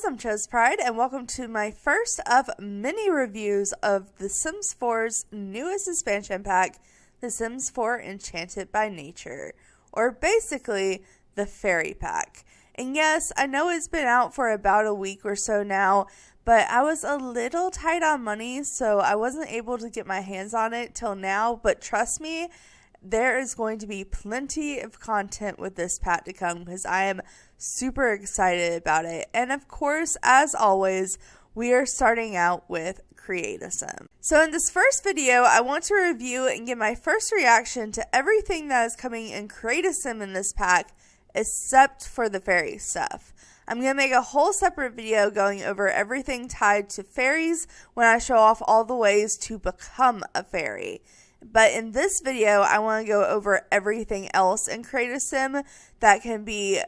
I'm ChezPride, and welcome to my first of many reviews of The Sims 4's newest expansion pack, The Sims 4 Enchanted by Nature, or basically the Fairy Pack. And yes, I know it's been out for about a week or so now, but I was a little tight on money, so I wasn't able to get my hands on it till now, but trust me, there is going to be plenty of content with this pack to come because I am super excited about it. And of course, as always, we are starting out with Create a Sim. So in this first video, I want to review and give my first reaction to everything that is coming in Create a Sim in this pack, except for the fairy stuff. I'm going to make a whole separate video going over everything tied to fairies when I show off all the ways to become a fairy. But in this video, I want to go over everything else in Create a Sim that can be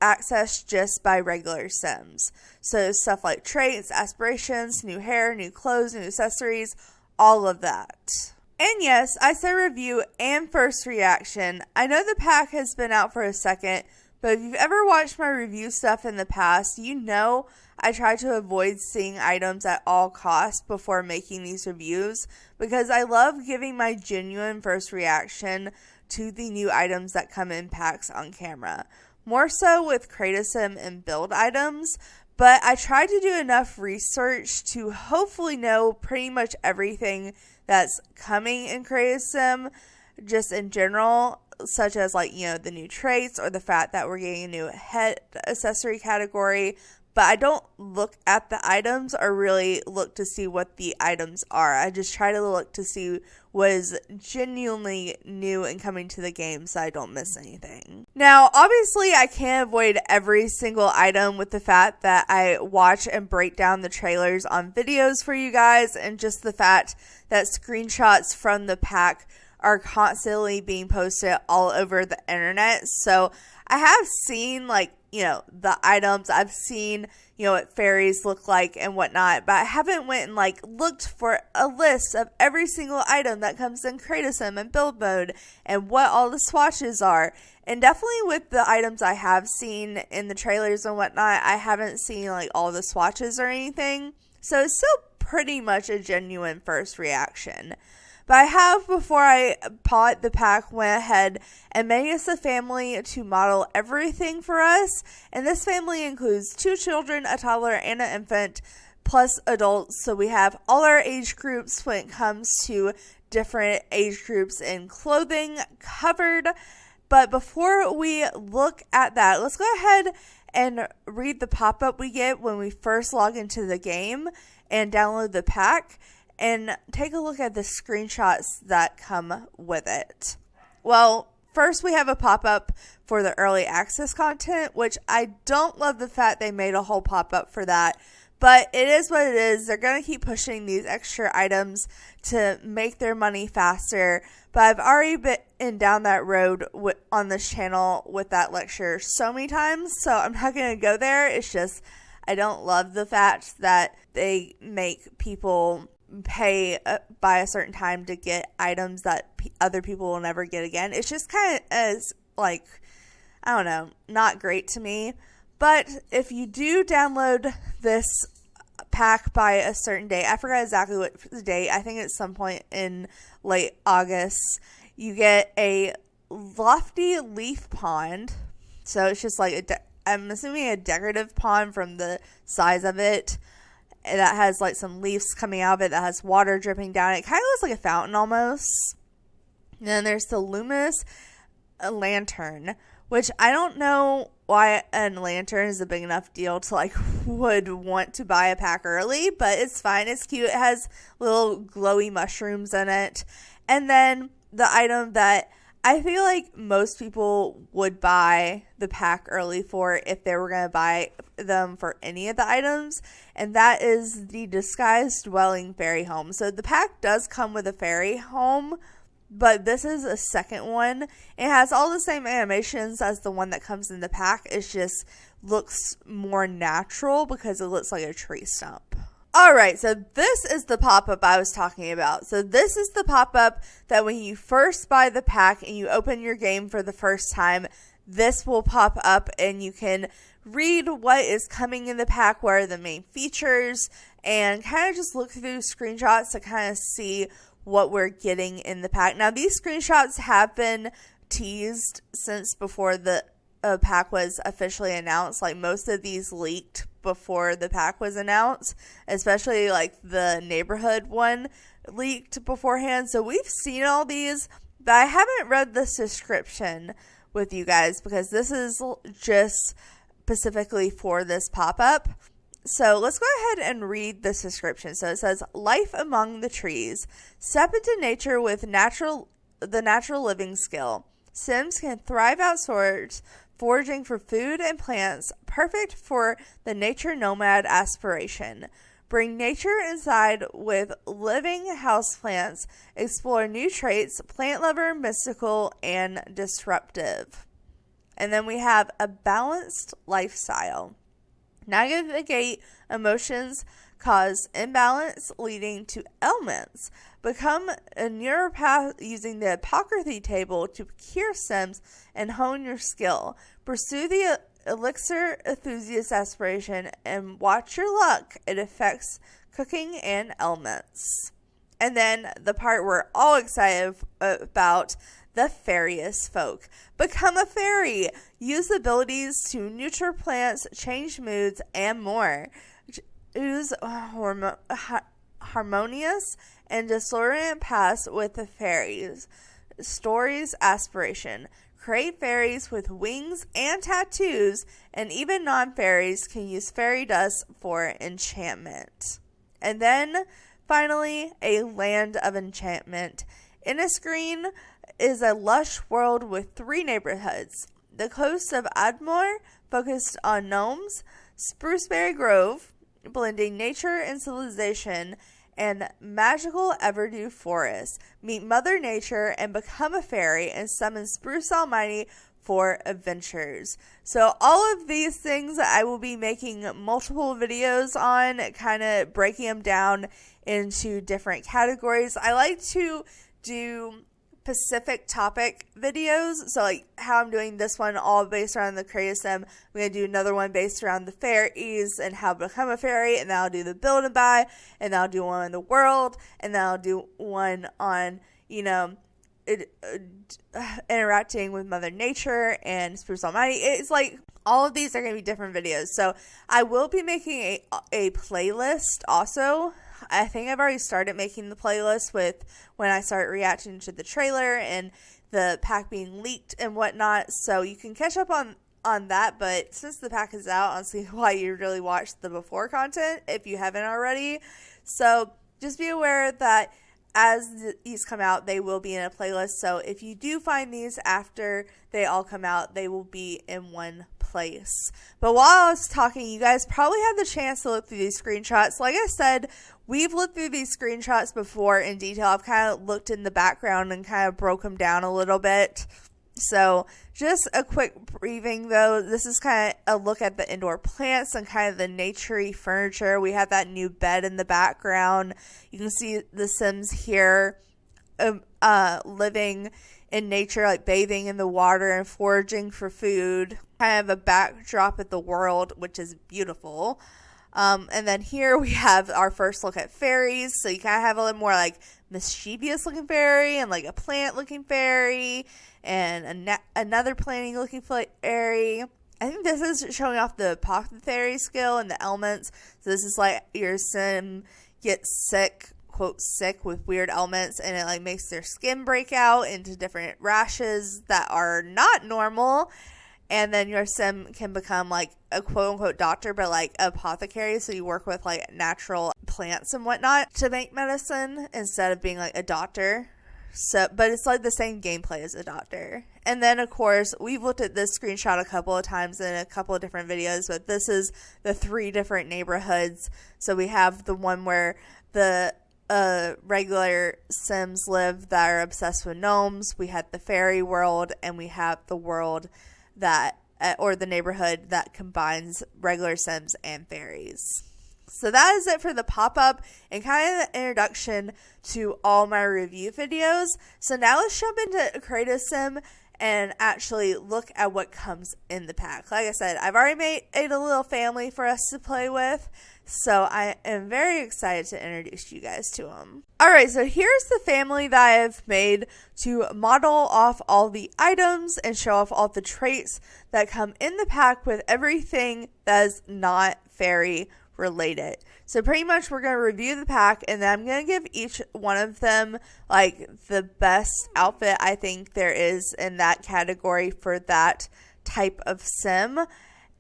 accessed just by regular Sims. So stuff like traits, aspirations, new hair, new clothes, new accessories, all of that. And yes, I say review and first reaction. I know the pack has been out for a second, but if you've ever watched my review stuff in the past, you know I try to avoid seeing items at all costs before making these reviews because I love giving my genuine first reaction to the new items that come in packs on camera. More so with Create a Sim and build items, but I try to do enough research to hopefully know pretty much everything that's coming in Create a Sim just in general, such as the new traits or the fact that we're getting a new head accessory category. But I don't look at the items or really look to see what the items are. I just try to look to see what is genuinely new and coming to the game so I don't miss anything. Now, obviously, I can't avoid every single item with the fact that I watch and break down the trailers on videos for you guys, and just the fact that screenshots from the pack are constantly being posted all over the internet. So I have seen the items, I've seen, what fairies look like and whatnot, but I haven't went and looked for a list of every single item that comes in Create a Sim and build mode and what all the swatches are. And definitely with the items I have seen in the trailers and whatnot, I haven't seen all the swatches or anything. So it's still pretty much a genuine first reaction. But I have, before I bought the pack, went ahead and made us a family to model everything for us. And this family includes 2 children, a toddler, and an infant, plus adults. So we have all our age groups when it comes to different age groups in clothing covered. But before we look at that, let's go ahead and read the pop-up we get when we first log into the game and download the pack, and take a look at the screenshots that come with it. Well, first we have a pop-up for the early access content, which I don't love the fact they made a whole pop-up for that, but it is what it is. They're going to keep pushing these extra items to make their money faster, but I've already been down that road on this channel with that lecture so many times, so I'm not going to go there. It's just I don't love the fact that they make people pay by a certain time to get items that other people will never get again. It's just kind of I don't know, not great to me. But if you do download this pack by a certain date, I forgot exactly what the date, I think it's some point in late August, you get a lofty leaf pond. So it's just I'm assuming a decorative pond from the size of it, that has some leaves coming out of it, that has water dripping down. It kind of looks like a fountain almost. And then there's the luminous lantern, which I don't know why a lantern is a big enough deal to would want to buy a pack early, but it's fine. It's cute. It has little glowy mushrooms in it. And then the item that I feel like most people would buy the pack early for if they were going to buy them for any of the items, and that is the Disguised Dwelling Fairy Home. So the pack does come with a fairy home, but this is a second one. It has all the same animations as the one that comes in the pack. It just looks more natural because it looks like a tree stump. Alright, so this is the pop-up I was talking about. So this is the pop-up that when you first buy the pack and you open your game for the first time, this will pop up and you can read what is coming in the pack, what are the main features, and kind of just look through screenshots to kind of see what we're getting in the pack. Now, these screenshots have been teased since before the pack was officially announced. Like, most of these leaked before the pack was announced, especially like the neighborhood one leaked beforehand. So we've seen all these, but I haven't read this description with you guys because this is just specifically for this pop-up. So let's go ahead and read this description. So it says, life among the trees. Step into nature with the natural living skill. Sims can thrive outdoors, foraging for food and plants, perfect for the nature nomad aspiration. Bring nature inside with living houseplants. Explore new traits, plant lover, mystical, and disruptive. And then we have a balanced lifestyle. Navigate emotions cause imbalance leading to ailments. Become a neuropath using the apocryphy table to cure Sims and hone your skill. Pursue the elixir enthusiast aspiration and watch your luck. It affects cooking and ailments. And then the part we're all excited about, the fairyest folk. Become a fairy. Use abilities to nurture plants, change moods, and more. Use harmonious and disordinate paths with the fairies. Stories aspiration. Create fairies with wings and tattoos, and even non-fairies can use fairy dust for enchantment. And then, finally, a land of enchantment. Innisgreen is a lush world with 3 neighborhoods. The coast of Ardmore, focused on gnomes, Spruceberry Grove, blending nature and civilization, and magical Everdew Forest. Meet Mother Nature and become a fairy and summon Spruce Almighty for adventures. So all of these things I will be making multiple videos on, kind of breaking them down into different categories. I like to do specific topic videos, so like how I'm doing this one all based around the creative sim. I'm going to do another one based around the fairies and how to become a fairy, and then I'll do the build and buy, and then I'll do one on the world, and then I'll do one on, interacting with Mother Nature and Spruce Almighty. It's like all of these are going to be different videos. So I will be making a playlist also. I think I've already started making the playlist with when I start reacting to the trailer and the pack being leaked and whatnot. So you can catch up on that. But since the pack is out, I don't see why you really watch the before content if you haven't already. So just be aware that as these come out, they will be in a playlist. So if you do find these after they all come out, they will be in one place. But while I was talking, you guys probably had the chance to look through these screenshots. Like I said, we've looked through these screenshots before in detail. I've kind of looked in the background and kind of broke them down a little bit. So just a quick briefing though. This is kind of a look at the indoor plants and kind of the naturey furniture. We have that new bed in the background. You can see the Sims here living in nature, like bathing in the water and foraging for food. Kind of a backdrop of the world, which is beautiful. And then here we have our first look at fairies. So you kind of have a little more like mischievous looking fairy and like a plant looking fairy and another planting looking fairy. I think this is showing off the apothecary skill and the elements. So this is like your sim gets sick, quote sick, with weird elements, and it like makes their skin break out into different rashes that are not normal. And then your sim can become like a quote-unquote doctor, but like apothecary. So you work with like natural plants and whatnot to make medicine instead of being like a doctor. So, but it's like the same gameplay as a doctor. And then, of course, we've looked at this screenshot a couple of times in a couple of different videos, but this is the 3 different neighborhoods. So we have the one where the regular Sims live that are obsessed with gnomes. We had the fairy world, and we have the world that, or the neighborhood that combines regular Sims and fairies. So that is it for the pop-up and kind of the introduction to all my review videos. So now let's jump into Creative Sim and actually look at what comes in the pack. Like I said, I've already made a little family for us to play with, so I am very excited to introduce you guys to them. Alright, so here's the family that I have made to model off all the items and show off all the traits that come in the pack with everything that is not fairy related. So pretty much we're going to review the pack, and then I'm going to give each one of them like the best outfit I think there is in that category for that type of sim.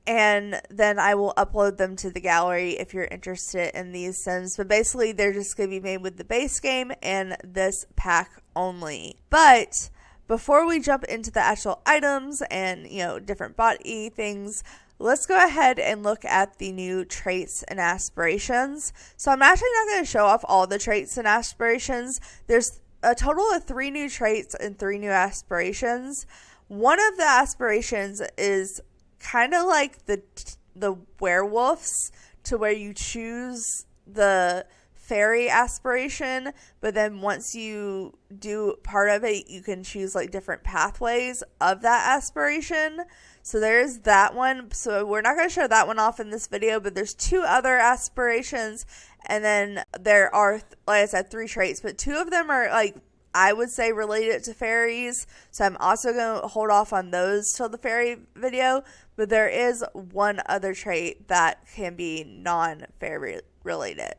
And then I will upload them to the gallery if you're interested in these sims. But basically they're just going to be made with the base game and this pack only. But before we jump into the actual items and, different body things, let's go ahead and look at the new traits and aspirations. So I'm actually not going to show off all the traits and aspirations. There's a total of 3 new traits and 3 new aspirations. One of the aspirations is kind of like the werewolves, to where you choose the fairy aspiration, but then once you do part of it, you can choose like different pathways of that aspiration. So there's that one. So we're not going to show that one off in this video, but there's 2 other aspirations, and then there are, like I said, 3 traits, but 2 of them are like, I would say, related to fairies. So I'm also going to hold off on those till the fairy video, but there is one other trait that can be non-fairy related.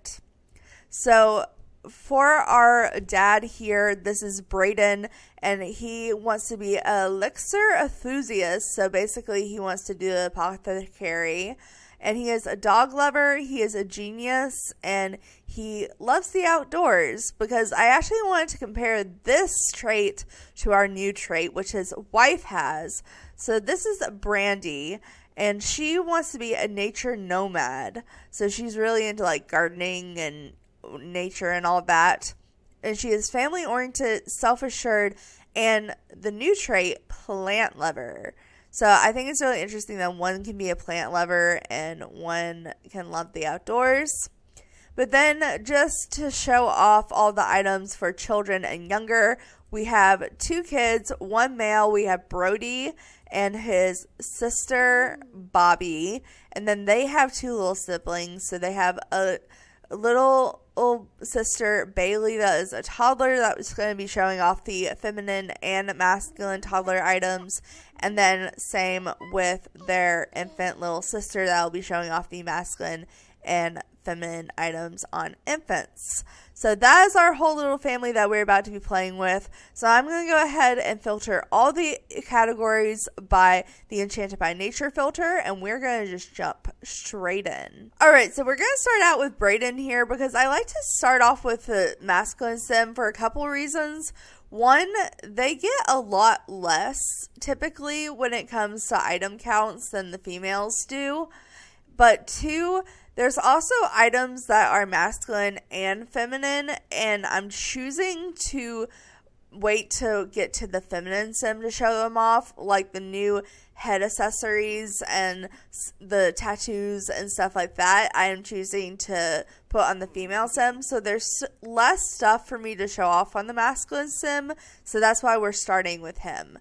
So for our dad here, this is Brayden, and he wants to be an elixir enthusiast. So basically he wants to do the apothecary, and he is a dog lover, he is a genius, and he loves the outdoors, because I actually wanted to compare this trait to our new trait, which his wife has. So this is Brandy, and she wants to be a nature nomad. So she's really into like gardening and nature and all that, and she is family oriented, self-assured, and the new trait, plant lover. So I think it's really interesting that one can be a plant lover and one can love the outdoors. But then, just to show off all the items for children and younger, we have 2 kids, 1 male. We have Brody and his sister Bobby, and then they have 2 little siblings. So they have a little sister Bailey that is a toddler that was going to be showing off the feminine and masculine toddler items, and then same with their infant little sister that will be showing off the masculine and feminine items on infants. So that is our whole little family that we're about to be playing with. So I'm going to go ahead and filter all the categories by the Enchanted by Nature filter, and we're going to just jump straight in. Alright, so we're going to start out with Brayden here, because I like to start off with the masculine sim for a couple reasons. One, they get a lot less typically when it comes to item counts than the females do. But 2, there's also items that are masculine and feminine, and I'm choosing to wait to get to the feminine sim to show them off, like the new head accessories and the tattoos and stuff like that. I am choosing to put on the female sim, so there's less stuff for me to show off on the masculine sim, so that's why we're starting with him.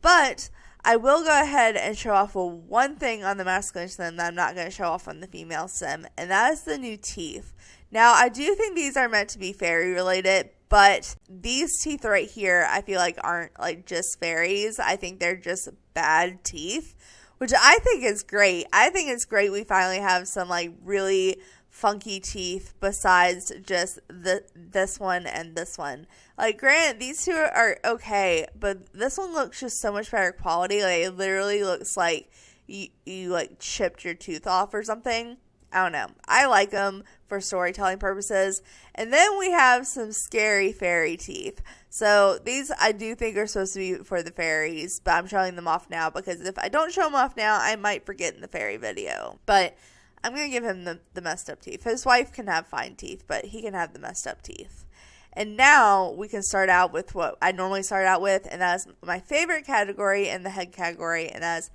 But I will go ahead and show off one thing on the masculine sim that I'm not going to show off on the female sim, and that is the new teeth. Now, I do think these are meant to be fairy related, but these teeth right here, I feel like aren't like just fairies. I think they're just bad teeth, which I think is great. I think it's great we finally have some like really funky teeth besides just this one and this one. Like, granted, these 2 are okay, but this one looks just so much better quality. Like, it literally looks like you like chipped your tooth off or something. I don't know. I like them for storytelling purposes. And then we have some scary fairy teeth. So these I do think are supposed to be for the fairies, but I'm showing them off now, because if I don't show them off now, I might forget in the fairy video. But I'm going to give him the messed up teeth. His wife can have fine teeth, but he can have the messed up teeth. And now we can start out with what I normally start out with, and that's my favorite category in the head category, and that's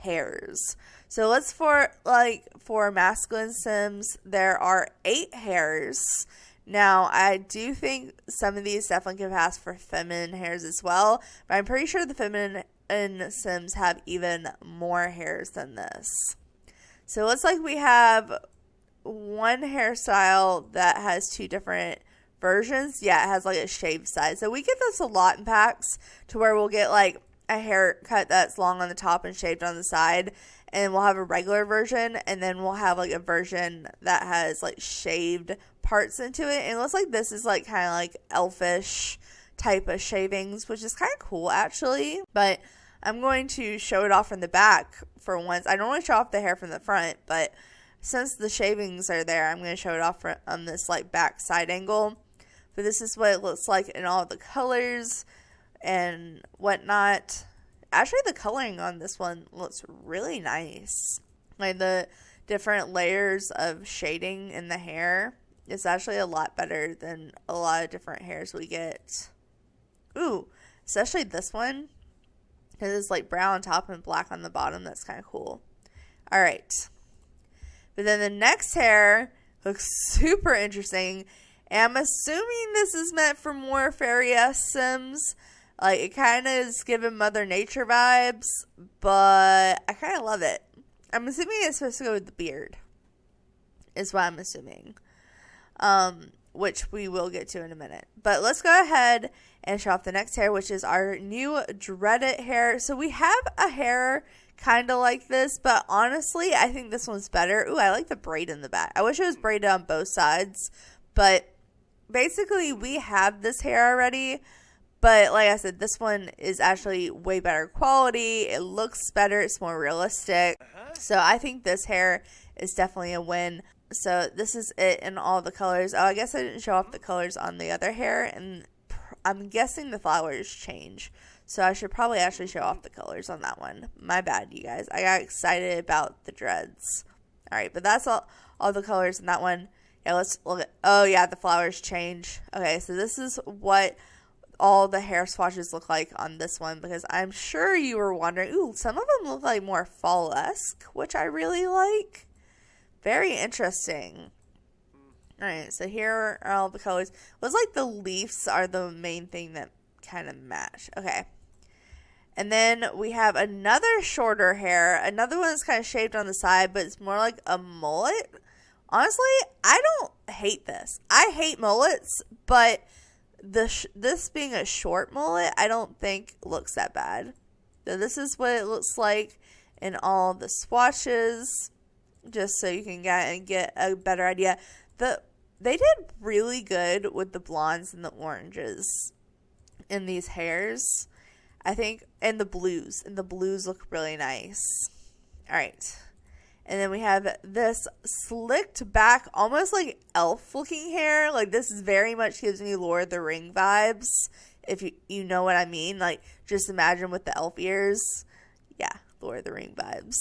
hairs. So let's for masculine sims, there are 8 hairs. Now, I do think some of these definitely can pass for feminine hairs as well, but I'm pretty sure the feminine in Sims have even more hairs than this. So it looks like we have one hairstyle that has two different versions. Yeah, it has like a shaved side. So we get this a lot in packs to where we'll get like a haircut that's long on the top and shaved on the side. And we'll have a regular version, and then we'll have like a version that has like shaved parts into it. And it looks like this is like kind of like elfish type of shavings, which is kind of cool actually. But I'm going to show it off from the back for once. I normally show off the hair from the front, but since the shavings are there, I'm going to show it off on this like back side angle. But this is what it looks like in all the colors and whatnot. Actually, the coloring on this one looks really nice. Like the different layers of shading in the hair is actually a lot better than a lot of different hairs we get. Ooh, especially this one. Because it's like brown on top and black on the bottom. That's kind of cool. Alright. But then the next hair looks super interesting. And I'm assuming this is meant for more fairy-esque Sims. Like, it kind of is giving Mother Nature vibes, but I kind of love it. I'm assuming it's supposed to go with the beard, is what I'm assuming, which we will get to in a minute. But let's go ahead and show off the next hair, which is our new dreaded hair. So we have a hair kind of like this, but honestly, I think this one's better. Ooh, I like the braid in the back. I wish it was braided on both sides, but basically we have this hair already. But like I said, this one is actually way better quality. It looks better. It's more realistic. So I think this hair is definitely a win. So this is it in all the colors. Oh, I guess I didn't show off the colors on the other hair. And I'm guessing the flowers change. So I should probably actually show off the colors on that one. My bad, you guys. I got excited about the dreads. All right, but that's all the colors in that one. Yeah, let's look at... Oh, yeah, the flowers change. Okay, so this is what all the hair swatches look like on this one, because I'm sure you were wondering, ooh, some of them look like more fall-esque, which I really like. Very interesting. Alright, so here are all the colors. Looks like the leaves are the main thing that kind of match. Okay. And then we have another shorter hair. Another one that's kind of shaved on the side, but it's more like a mullet. Honestly, I don't hate this. I hate mullets, but this being a short mullet, I don't think looks that bad. So this is what it looks like in all the swatches, just so you can get a better idea. They did really good with the blondes and the oranges in these hairs, I think, and the blues. And the blues look really nice. All right. And then we have this slicked back, almost like elf-looking hair. Like, this is very much gives me Lord of the Ring vibes, if you know what I mean. Like, just imagine with the elf ears. Yeah, Lord of the Ring vibes.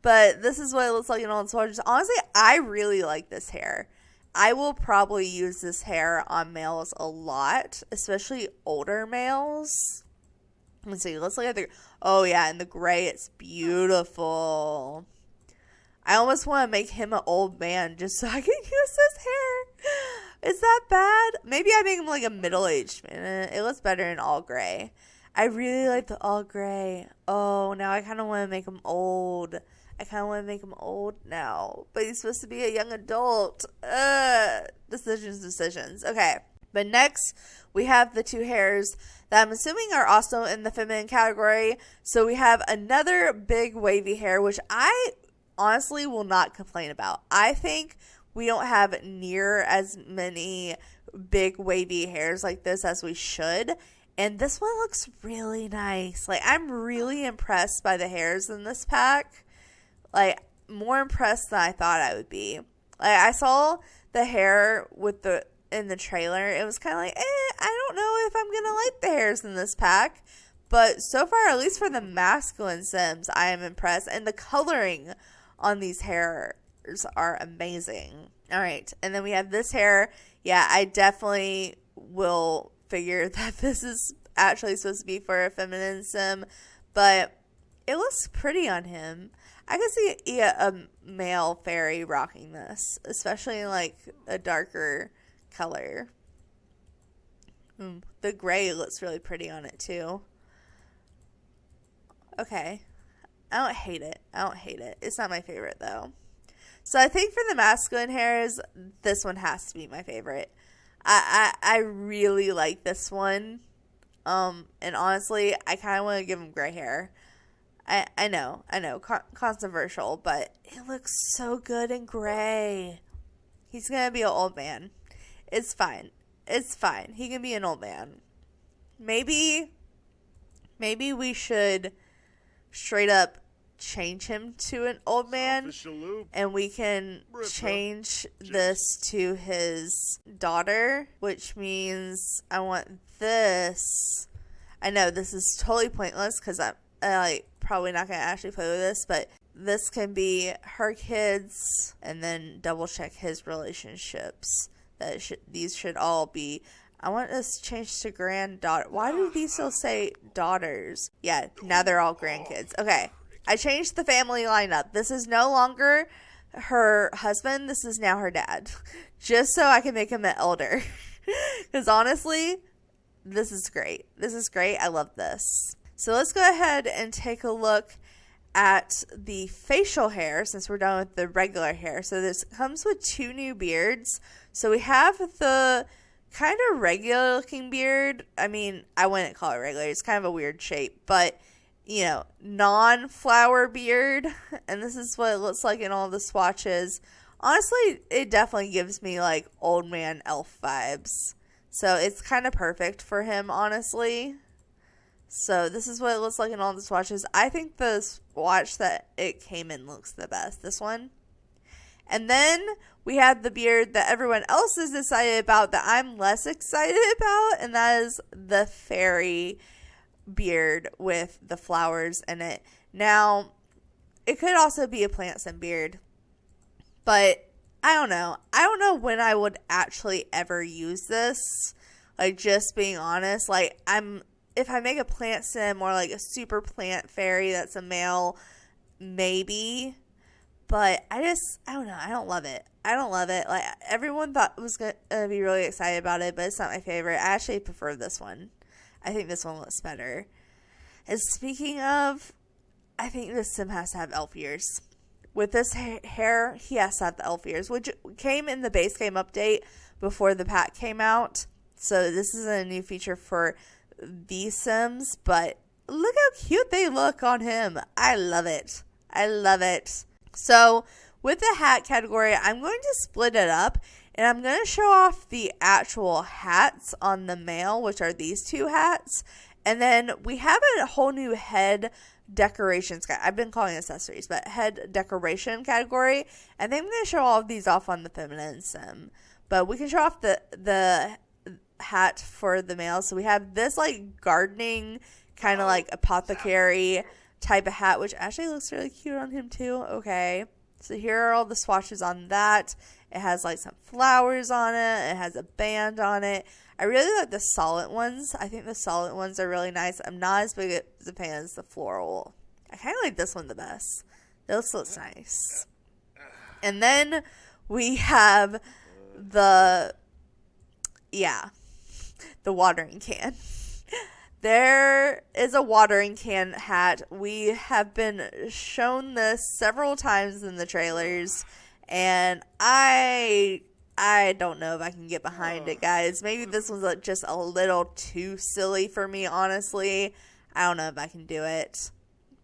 But this is what it looks like in all the swatches. Honestly, I really like this hair. I will probably use this hair on males a lot, especially older males. Let's see. Let's look at the... Oh, yeah, and the gray, it's beautiful. I almost want to make him an old man just so I can use his hair. Is that bad? Maybe I make him like a middle-aged man. It looks better in all gray. I really like the all gray. Oh, now I kind of want to make him old. I kind of want to make him old now. But he's supposed to be a young adult. Decisions. Okay. But next, we have the two hairs that I'm assuming are also in the feminine category. So we have another big wavy hair, which I honestly will not complain about. I think we don't have near as many big wavy hairs like this as we should. And this one looks really nice. Like, I'm really impressed by the hairs in this pack. Like, more impressed than I thought I would be. Like, I saw the hair in the trailer. It was kind of like, I don't know if I'm going to like the hairs in this pack. But so far, at least for the masculine Sims, I am impressed. And the coloring on these hairs are amazing. All right. And then we have this hair. Yeah, I definitely will figure that this is actually supposed to be for a feminine Sim. But it looks pretty on him. I could see a male fairy rocking this, especially in like a darker color. The gray looks really pretty on it too. Okay. I don't hate it. It's not my favorite, though. So I think for the masculine hairs, this one has to be my favorite. I really like this one. And honestly, I kind of want to give him gray hair. I know, controversial, but it looks so good in gray. He's going to be an old man. It's fine. He can be an old man. Maybe we should straight up change him to an old man, and we can change this to his daughter, which means I want this. I know this is totally pointless because I'm probably not going to actually play with this, but this can be her kids, and then double check his relationships. These should all be. I want this changed to granddaughter. Why do these still say daughters? Yeah, now they're all grandkids. Okay, I changed the family lineup. This is no longer her husband. This is now her dad. Just so I can make him an elder. Because honestly, this is great. I love this. So let's go ahead and take a look at the facial hair since we're done with the regular hair. So this comes with 2 new beards. So we have the kind of regular looking beard. I mean, I wouldn't call it regular. It's kind of a weird shape, but non-flower beard. And this is what it looks like in all the swatches. Honestly, it definitely gives me like old man elf vibes. So it's kind of perfect for him, honestly. So this is what it looks like in all the swatches. I think the swatch that it came in looks the best. This one. And then we have the beard that everyone else is excited about that I'm less excited about. And that is the fairy beard with the flowers in it. Now, it could also be a plant sim beard. But I don't know. I don't know when I would actually ever use this. Like, just being honest. Like, if I make a plant sim or like a super plant fairy that's a male, maybe. But I don't know. I don't love it. Like, everyone thought was going to be really excited about it, but it's not my favorite. I actually prefer this one. I think this one looks better. And speaking of, I think this sim has to have elf ears. With this hair, he has to have the elf ears, which came in the base game update before the pack came out. So this is a new feature for these sims, but look how cute they look on him. I love it. So with the hat category, I'm going to split it up, and I'm going to show off the actual hats on the male, which are these 2 hats. And then we have a whole new head decorations. I've been calling accessories, but head decoration category. And then I'm going to show all of these off on the feminine sim. But we can show off the hat for the male. So we have this like gardening kind of like apothecary type of hat, which actually looks really cute on him too. Okay, so here are all the swatches on that. It has like some flowers on it. It has a band on it. I really like the solid ones. I think the solid ones are really nice. I'm not as big as a fan as the floral. I kind of like this one the best. This looks nice. And then we have the watering can. There is a watering can hat. We have been shown this several times in the trailers, and I don't know if I can get behind it, guys. Maybe this one's just a little too silly for me, honestly. I don't know if I can do it.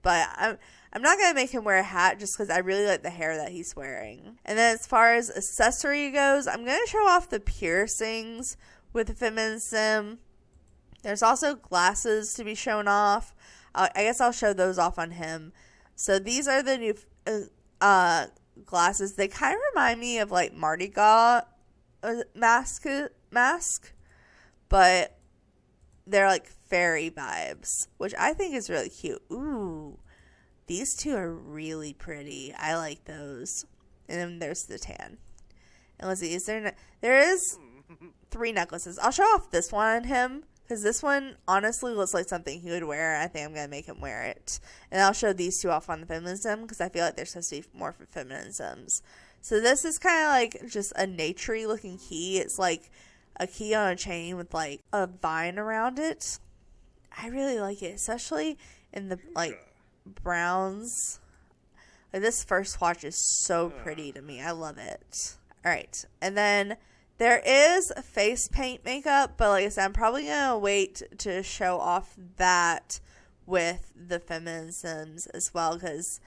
But I'm not going to make him wear a hat just because I really like the hair that he's wearing. And then as far as accessory goes, I'm going to show off the piercings with the feminine sim. There's also glasses to be shown off. I guess I'll show those off on him. So these are the new glasses. They kind of remind me of like Mardi Gras mask, but they're like fairy vibes, which I think is really cute. Ooh, these 2 are really pretty. I like those. And then there's the tan. And let's see, there is 3 necklaces. I'll show off this one on him, because this one honestly looks like something he would wear. I think I'm going to make him wear it. And I'll show these 2 off on the feminine sim, because I feel like they're supposed to be more for feminine sims. So this is kind of like just a naturey looking key. It's like a key on a chain with like a vine around it. I really like it, especially in the like browns. Like, this first swatch is so pretty to me. I love it. All right. And then there is face paint makeup, but like I said, I'm probably going to wait to show off that with the feminine Sims as well, because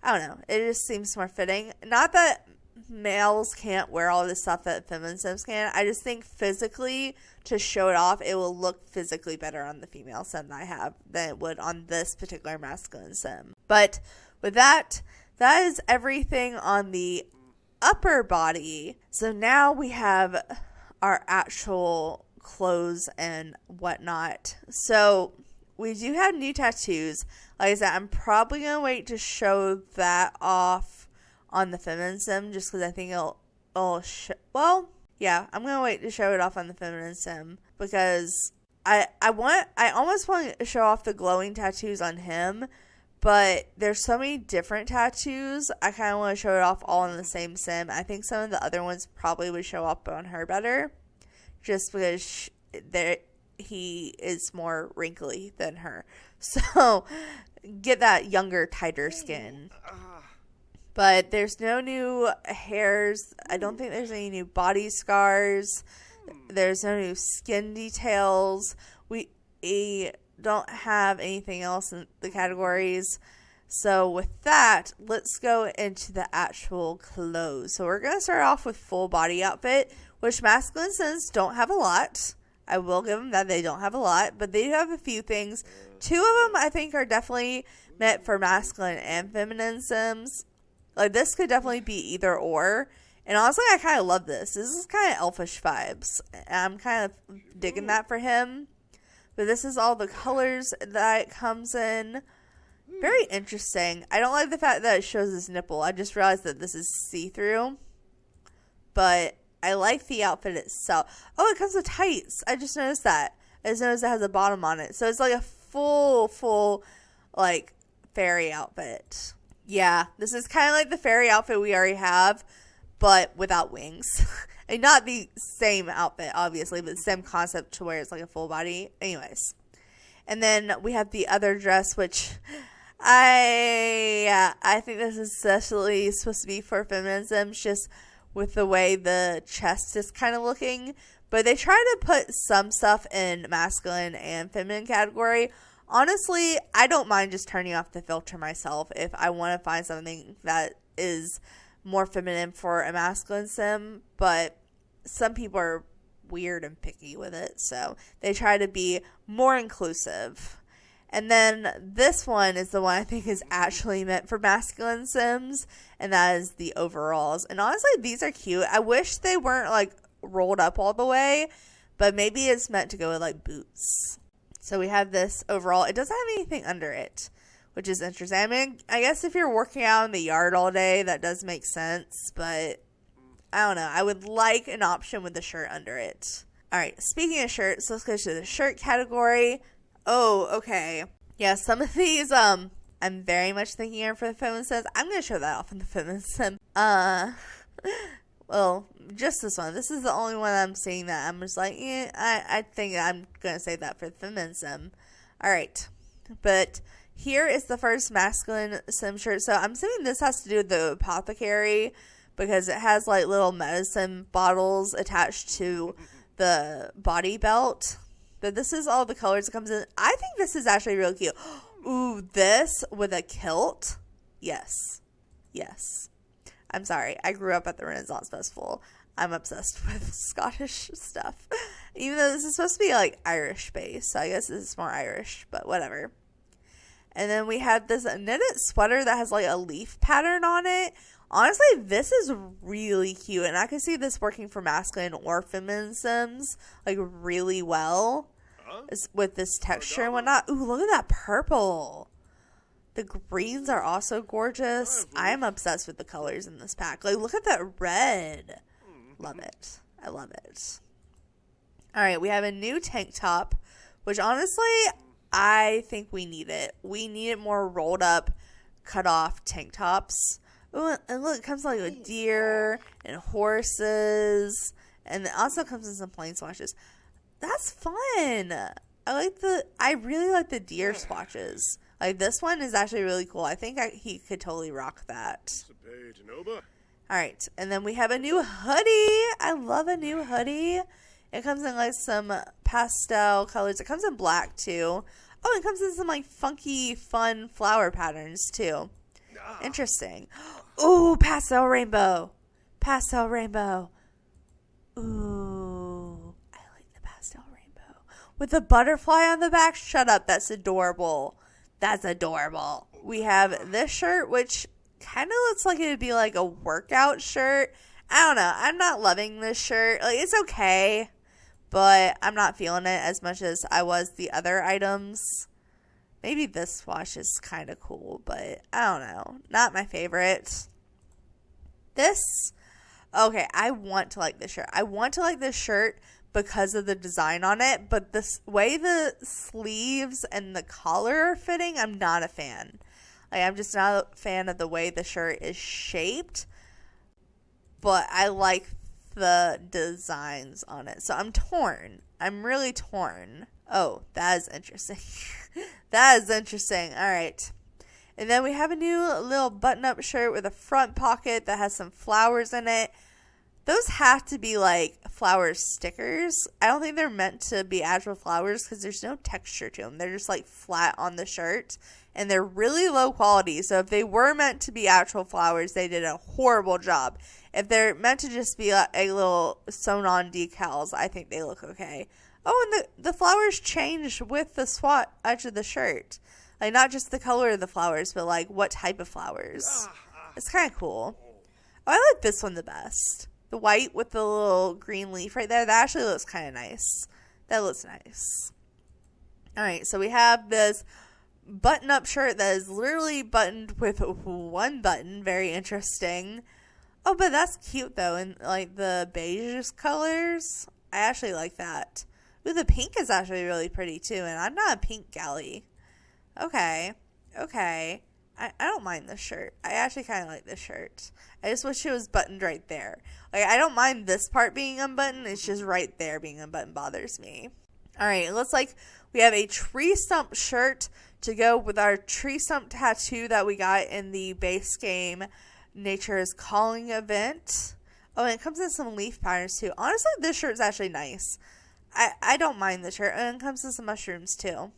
I don't know, it just seems more fitting. Not that males can't wear all this stuff that feminine Sims can. I just think physically, to show it off, it will look physically better on the female Sim that I have than it would on this particular masculine Sim. But with that is everything on the upper body. So now we have our actual clothes and whatnot. So we do have new tattoos. Like I said, I'm probably going to wait to show that off on the feminine Sim, just because I think I'm going to wait to show it off on the feminine Sim, because I almost want to show off the glowing tattoos on him, but there's so many different tattoos, I kind of want to show it off all in the same Sim. I think some of the other ones probably would show up on her better, just because he is more wrinkly than her. So get that younger, tighter skin. But there's no new hairs. I don't think there's any new body scars. There's no new skin details. We don't have anything else in the categories. So with that, let's go into the actual clothes. So we're going to start off with full body outfit, which masculine Sims don't have a lot. I will give them that they don't have a lot, but they do have a few things. 2 of them I think are definitely meant for masculine and feminine Sims. Like, this could definitely be either or. And honestly, I kind of love this. This is kind of elfish vibes. I'm kind of digging that for him. But this is all the colors that it comes in. Very interesting. I don't like the fact that it shows his nipple. I just realized that this is see-through. But I like the outfit itself. Oh, it comes with tights. I just noticed that. I just noticed it has a bottom on it. So it's like a full, like, fairy outfit. Yeah, this is kind of like the fairy outfit we already have, but without wings. And not the same outfit, obviously, but the same concept to where it's like a full body. Anyways. And then we have the other dress, which I think this is especially supposed to be for feminism, just with the way the chest is kind of looking. But they try to put some stuff in masculine and feminine category. Honestly, I don't mind just turning off the filter myself if I want to find something that is more feminine for a masculine Sim, but some people are weird and picky with it, so they try to be more inclusive. And then this one is the one I think is actually meant for masculine Sims, and that is the overalls. And honestly, these are cute. I wish they weren't like rolled up all the way, but maybe it's meant to go with like boots. So we have this overall. It doesn't have anything under it, which is interesting. I mean, I guess if you're working out in the yard all day, that does make sense. But I don't know. I would like an option with the shirt under it. All right. Speaking of shirts, let's go to the shirt category. Oh, okay. Yeah, some of these, I'm very much thinking are for the feminine Sims. I'm going to show that off in the feminine Sim. Well, just this one. This is the only one I'm seeing that I'm just like, I think I'm going to say that for the feminine Sim. All right. But here is the first masculine Sim shirt. So I'm assuming this has to do with the apothecary, because it has like little medicine bottles attached to the body belt. But this is all the colors it comes in. I think this is actually really cute. Ooh, this with a kilt? Yes. Yes. I'm sorry. I grew up at the Renaissance Festival. I'm obsessed with Scottish stuff. Even though this is supposed to be like Irish based. So I guess this is more Irish, but whatever. And then we have this knitted sweater that has like a leaf pattern on it. Honestly, this is really cute. And I can see this working for masculine or feminine Sims like really well. With this texture and whatnot. Ooh, look at that purple. The greens are also gorgeous. I am obsessed with the colors in this pack. Like, look at that red. Love it. I love it. All right, we have a new tank top, which honestly, I think we need it. We need it more rolled up, cut off tank tops. Ooh, and look, it comes like with deer and horses. And it also comes in some plain swatches. That's fun. I really like the deer swatches. Like, this one is actually really cool. I think he could totally rock that. Alright, and then we have a new hoodie. I love a new hoodie. It comes in, like, some pastel colors. It comes in black, too. Oh, it comes in some, like, funky, fun flower patterns, too. Interesting. Ooh, pastel rainbow. Pastel rainbow. Ooh, I like the pastel rainbow. With the butterfly on the back. Shut up, that's adorable. That's adorable. We have this shirt, which kind of looks like it would be like a workout shirt. I don't know. I'm not loving this shirt. Like, it's okay, but I'm not feeling it as much as I was the other items. Maybe this swatch is kind of cool, but I don't know. Not my favorite. Okay, I want to like this shirt. I want to like this shirt because of the design on it, but the way the sleeves and the collar are fitting, I'm not a fan. Like, I'm just not a fan of the way the shirt is shaped, but I like the designs on it. So I'm torn. I'm really torn. Oh, that is interesting. That is interesting. All right. And then we have a new little button-up shirt with a front pocket that has some flowers in it. Those have to be like flower stickers. I don't think they're meant to be actual flowers because there's no texture to them. They're just like flat on the shirt. And they're really low quality. So if they were meant to be actual flowers, they did a horrible job. If they're meant to just be a little sewn on decals, I think they look okay. Oh, and the flowers change with the swatch of the shirt. Like, not just the color of the flowers, but like what type of flowers. It's kind of cool. Oh, I like this one the best. The white with the little green leaf right there. That actually looks kind of nice. That looks nice. All right, so we have this button-up shirt that is literally buttoned with one button. Very interesting. Oh, but that's cute, though. And, like, the beige colors, I actually like that. Ooh, the pink is actually really pretty, too. And I'm not a pink galley. Okay. I don't mind this shirt. I actually kind of like this shirt. I just wish it was buttoned right there. Like, I don't mind this part being unbuttoned. It's just right there being unbuttoned bothers me. All right, it looks like we have a tree stump shirt to go with our tree stump tattoo that we got in the base game Nature is Calling event. Oh, and it comes in some leaf patterns, too. Honestly, this shirt is actually nice. I don't mind the shirt. And it comes in some mushrooms, too.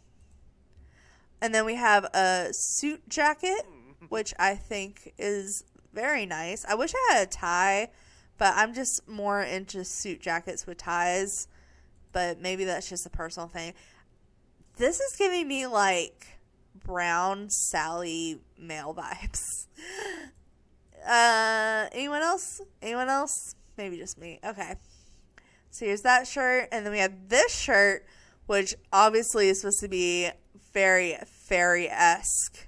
And then we have a suit jacket, which I think is very nice. I wish I had a tie, but I'm just more into suit jackets with ties. But maybe that's just a personal thing. This is giving me, like, Brown Sally male vibes. Anyone else? Maybe just me. Okay. So here's that shirt. And then we have this shirt, which obviously is supposed to be very fairy-esque.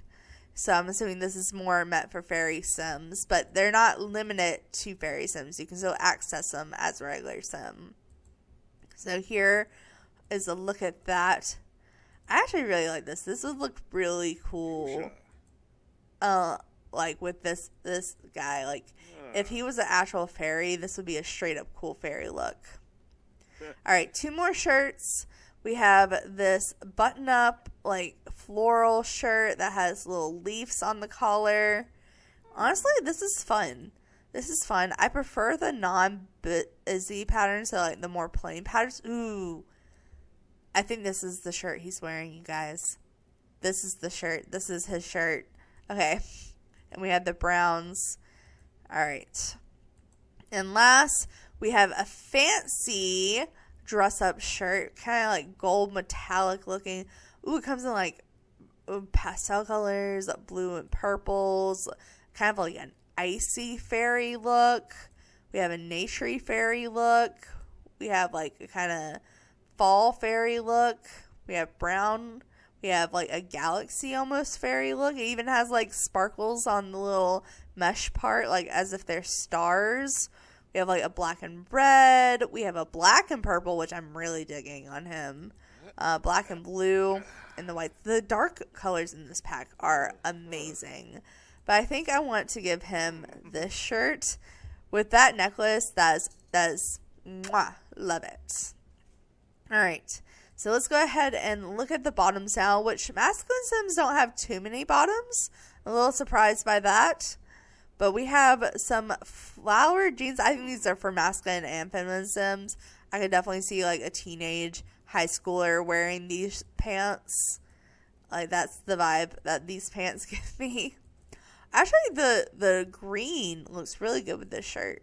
So I'm assuming this is more meant for fairy sims. But they're not limited to fairy sims. You can still access them as a regular sim. So here is a look at that. I actually really like this. This would look really cool. Like with this guy. Like if he was an actual fairy, this would be a straight up cool fairy look. Alright, 2 more shirts. We have this button up like floral shirt that has little leaves on the collar. Honestly, this is fun. I prefer the non-busy patterns, so like the more plain patterns. Ooh. I think this is the shirt he's wearing, you guys. This is the shirt. This is his shirt. Okay. And we have the browns. Alright. And last, we have a fancy dress-up shirt. Kind of like gold metallic looking. Ooh, it comes in like pastel colors, blue and purples. Kind of like an icy fairy look. We have a naturey fairy look. We have like a kind of fall fairy look. We have brown. We have like a galaxy almost fairy look. It even has like sparkles on the little mesh part, like as if they're stars. We have like a black and red. We have a black and purple, which I'm really digging on him. Black and blue and the white. The dark colors in this pack are amazing. But I think I want to give him this shirt with that necklace. That's mwah, love it. All right. So let's go ahead and look at the bottoms now, which masculine Sims don't have too many bottoms. I'm a little surprised by that. But we have some flowered jeans. I think these are for masculine and feminine Sims. I could definitely see like a teenage high schooler wearing these pants. Like, that's the vibe that these pants give me. Actually, the green looks really good with this shirt.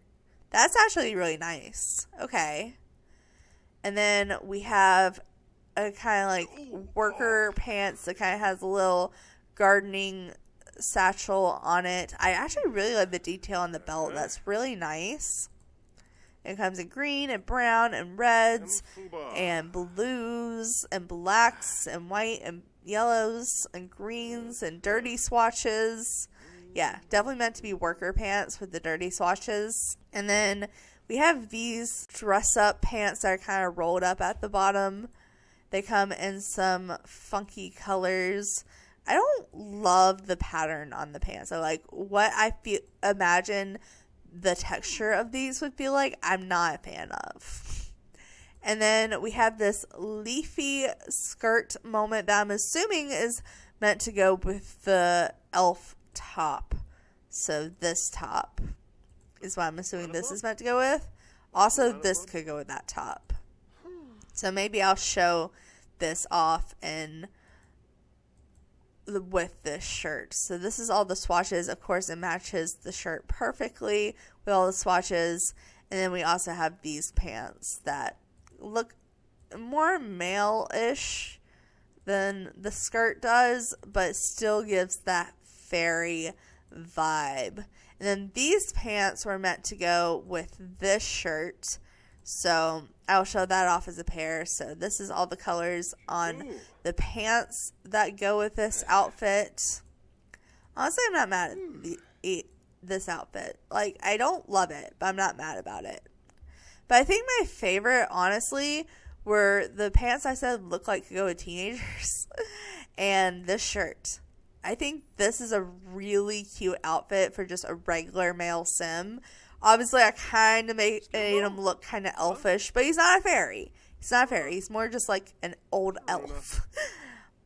That's actually really nice. Okay. And then we have a kind of like worker pants that kind of has a little gardening satchel on it. I actually really like the detail on the belt. That's really nice. It comes in green and brown and reds and blues and blacks and white and yellows and greens and dirty swatches. Yeah, definitely meant to be worker pants with the dirty swatches. And then we have these dress up pants that are kind of rolled up at the bottom. They come in some funky colors. I don't love the pattern on the pants. I like what I imagine the texture of these would feel like. I'm not a fan of. And then we have this leafy skirt moment that I'm assuming is meant to go with the elf top. So this top is what I'm assuming this is meant to go with. Also, this could go with that top. So maybe I'll show this off with this shirt. So this is all the swatches. Of course, it matches the shirt perfectly with all the swatches. And then we also have these pants that look more male-ish than the skirt does, but still gives that fairy vibe. And then these pants were meant to go with this shirt. So I'll show that off as a pair. So this is all the colors on the pants that go with this outfit. Honestly, I'm not mad at this outfit. Like, I don't love it, but I'm not mad about it. But I think my favorite, honestly, were the pants I said look like could go with teenagers and this shirt. I think this is a really cute outfit for just a regular male sim. Obviously, I kind of made him look kind of elfish, but he's not a fairy. He's not a fairy. He's more just like an old elf.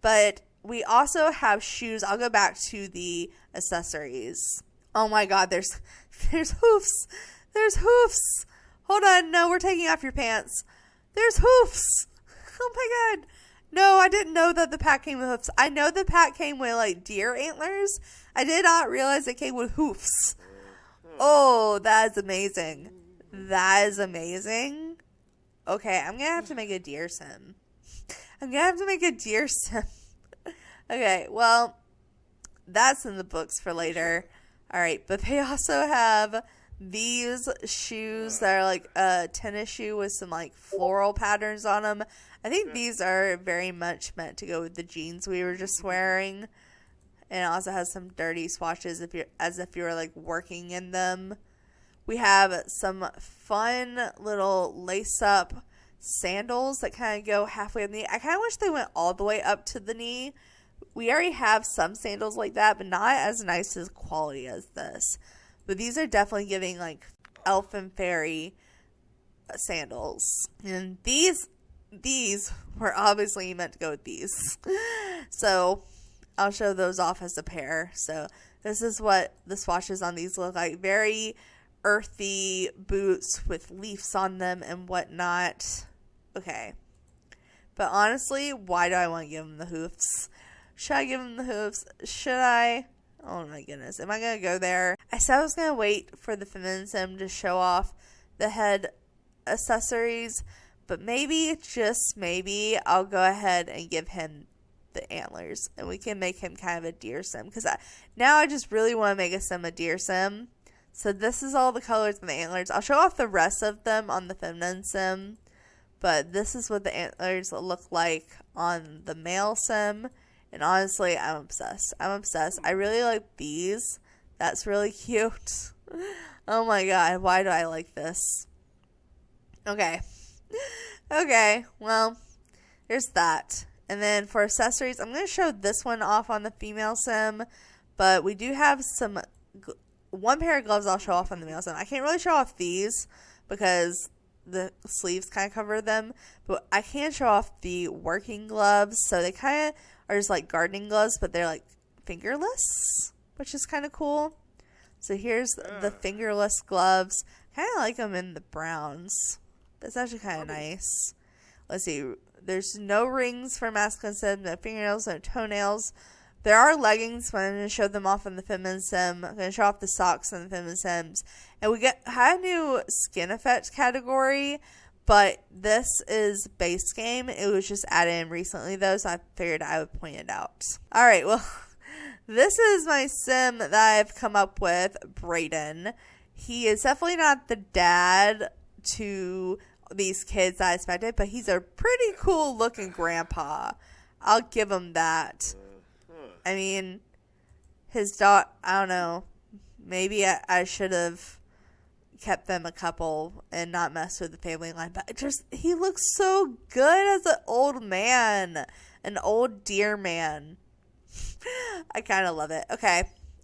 But we also have shoes. I'll go back to the accessories. Oh my god, there's hoofs. There's hoofs. Hold on. No, we're taking off your pants. There's hoofs. Oh my god. No, I didn't know that the pack came with hoofs. I know the pack came with like deer antlers. I did not realize it came with hoofs. Oh, that is amazing. That is amazing. Okay, I'm going to have to make a deer sim. Okay, well, that's in the books for later. Alright, but they also have these shoes that are like a tennis shoe with some like floral patterns on them. I think these are very much meant to go with the jeans we were just wearing. And it also has some dirty swatches as if you were like working in them. We have some fun little lace-up sandals that kind of go halfway up the knee. I kind of wish they went all the way up to the knee. We already have some sandals like that, but not as nice as quality as this. But these are definitely giving like elf and fairy sandals. And these were obviously meant to go with these. So I'll show those off as a pair. So this is what the swatches on these look like. Very earthy boots with leaves on them and whatnot. Okay. But honestly, why do I want to give them the hoofs? Should I give them the hoofs? Should I? Oh my goodness. Am I going to go there? I said I was going to wait for the feminine sim to show off the head accessories. But maybe, just maybe, I'll go ahead and give him the antlers. And we can make him kind of a deer sim. Because now I just really want to make a sim a deer sim. So this is all the colors and the antlers. I'll show off the rest of them on the feminine sim. But this is what the antlers look like on the male sim. And honestly, I'm obsessed. I really like these. That's really cute. Oh my god, why do I like this? Okay. Okay, well, there's that. And then for accessories, I'm going to show this one off on the female sim. But we do have one pair of gloves I'll show off on the male sim. I can't really show off these because the sleeves kind of cover them. But I can show off the working gloves. So they kind of are just like gardening gloves, but they're like fingerless, which is kind of cool. So here's the fingerless gloves. Kind of like them in the browns. That's actually kind of nice. Let's see. There's no rings for masculine sim, no fingernails, no toenails. There are leggings, but I'm going to show them off in the feminine sim. I'm going to show off the socks in the feminine sims. And we had a new skin effect category, but this is base game. It was just added in recently, though, so I figured I would point it out. All right, well, this is my sim that I've come up with, Brayden. He is definitely not the dad to these kids I expected, but he's a pretty cool looking grandpa. I'll give him that. I mean, his daughter, I don't know, maybe I should have kept them a couple and not messed with the family line, but he looks so good as an old man, an old dear man. I kind of love it. Okay,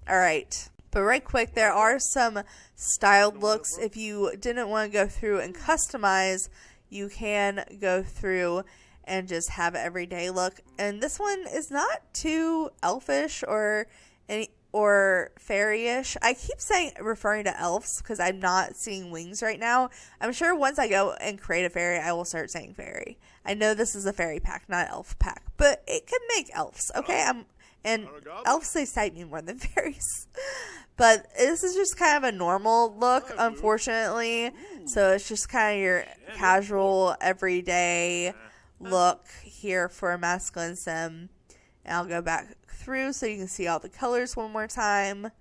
all right. But right quick, there are some styled looks. If you didn't want to go through and customize, you can go through and just have an everyday look. And this one is not too elfish or fairy-ish. I keep referring to elves because I'm not seeing wings right now. I'm sure once I go and create a fairy, I will start saying fairy. I know this is a fairy pack, not an elf pack, but it can make elves, okay? And elves, they excite me more than fairies. But this is just kind of a normal look, unfortunately. So it's just kind of your casual, everyday look here for a masculine sim. And I'll go back through so you can see all the colors one more time.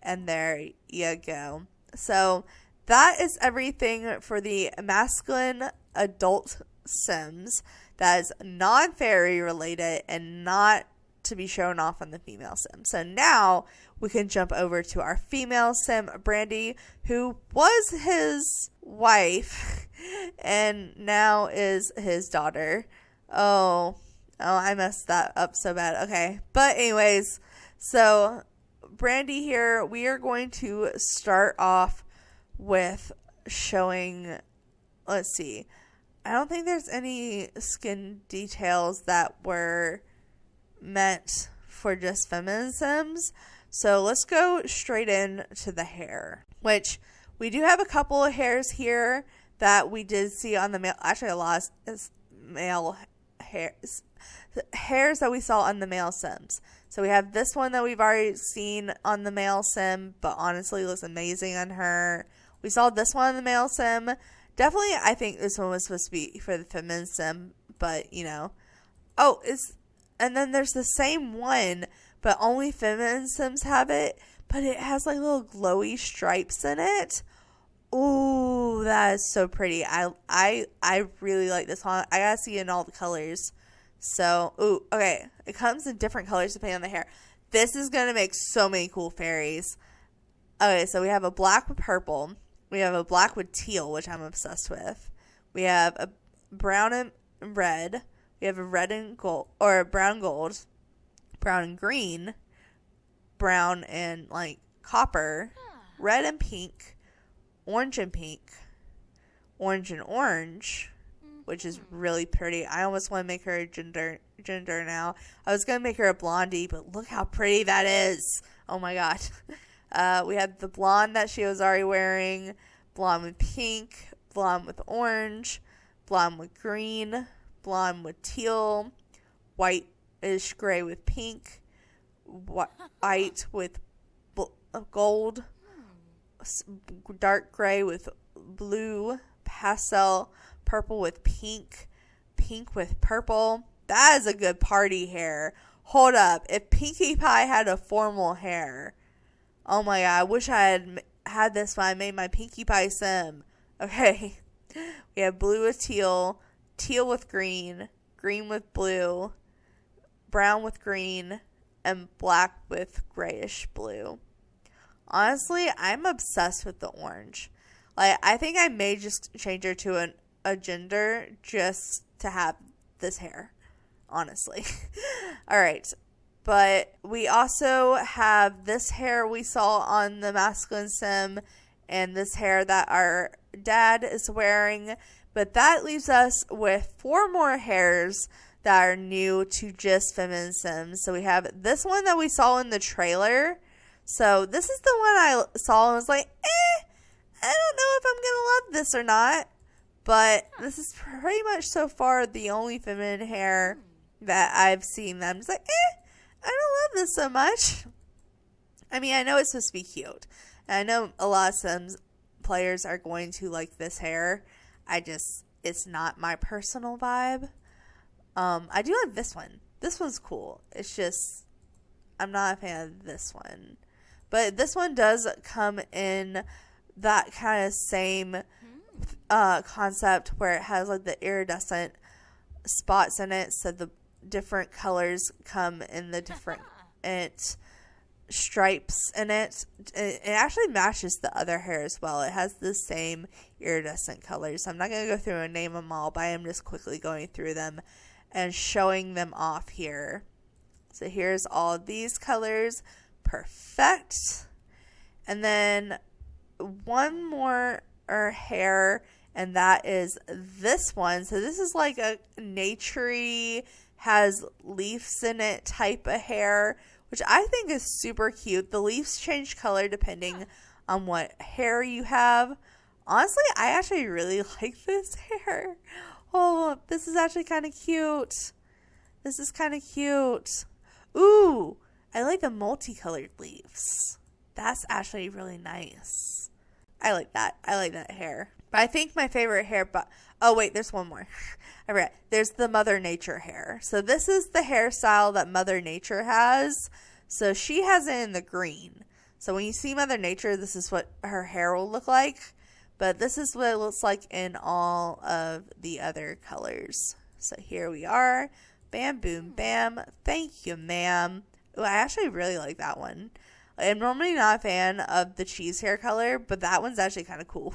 And there you go. So that is everything for the masculine adult sims that is non-fairy related and not to be shown off on the female sim. So now we can jump over to our female sim, Brandy, who was his wife and now is his daughter. Oh, I messed that up so bad. Okay. But anyways, so Brandy here, we are going to start off with showing, let's see. I don't think there's any skin details that were meant for just feminine sims. So let's go straight in to the hair, which we do have a couple of hairs here that we did see on the male, actually a lot of male hairs that we saw on the male sims. So we have this one that we've already seen on the male sim, but honestly looks amazing on her. We saw this one on the male sim. Definitely, I think this one was supposed to be for the feminine sim, but you know. And then there's the same one, but only feminine sims have it. But it has like little glowy stripes in it. Ooh, that is so pretty. I really like this one. I gotta see it in all the colors. So, ooh, okay. It comes in different colors depending on the hair. This is gonna make so many cool fairies. Okay, so we have a black with purple. We have a black with teal, which I'm obsessed with. We have a brown and red. We have a red and gold, or brown gold, brown and green, brown and like copper, red and pink, orange and pink, orange and orange, which is really pretty. I almost want to make her a ginger now. I was going to make her a blondie, but look how pretty that is. Oh my god. We have the blonde that she was already wearing, blonde with pink, blonde with orange, blonde with green, blonde with teal, whitish gray with pink, white with gold, dark gray with blue, pastel purple with pink, pink with purple. That is a good party hair. Hold up. If Pinkie Pie had a formal hair, oh my god, I wish I had this when I made my Pinkie Pie sim. Okay. We have blue with teal, teal with green, green with blue, brown with green, and black with grayish blue. Honestly, I'm obsessed with the orange. Like, I think I may just change her to a gender just to have this hair. Honestly. Alright. But we also have this hair we saw on the masculine sim, and this hair that our dad is wearing. But that leaves us with 4 more hairs that are new to just Feminine Sims. So we have this one that we saw in the trailer. So this is the one I saw and was like, I don't know if I'm going to love this or not. But this is pretty much so far the only feminine hair that I've seen that I'm just like, I don't love this so much. I mean, I know it's supposed to be cute. And I know a lot of Sims players are going to like this hair. It's not my personal vibe. I do like this one. This one's cool. It's just, I'm not a fan of this one. But this one does come in that kind of same concept where it has like the iridescent spots in it. So the different colors come in the different stripes in it. It actually matches the other hair as well. It has the same iridescent colors. I'm not going to go through and name them all, but I am just quickly going through them and showing them off here. So here's all of these colors. Perfect. And then one more hair, and that is this one. So this is like a naturey, has leaves in it type of hair, which I think is super cute. The leaves change color depending on what hair you have. Honestly, I actually really like this hair. Oh, this is actually kind of cute. This is kind of cute. Ooh, I like the multicolored leaves. That's actually really nice. I like that. I like that hair. But I think my favorite hair, oh wait, there's one more. I forgot. There's the Mother Nature hair. So this is the hairstyle that Mother Nature has. So she has it in the green. So when you see Mother Nature, this is what her hair will look like. But this is what it looks like in all of the other colors. So here we are. Bam, boom, bam. Thank you, ma'am. Ooh, I actually really like that one. I'm normally not a fan of the cheese hair color, but that one's actually kind of cool.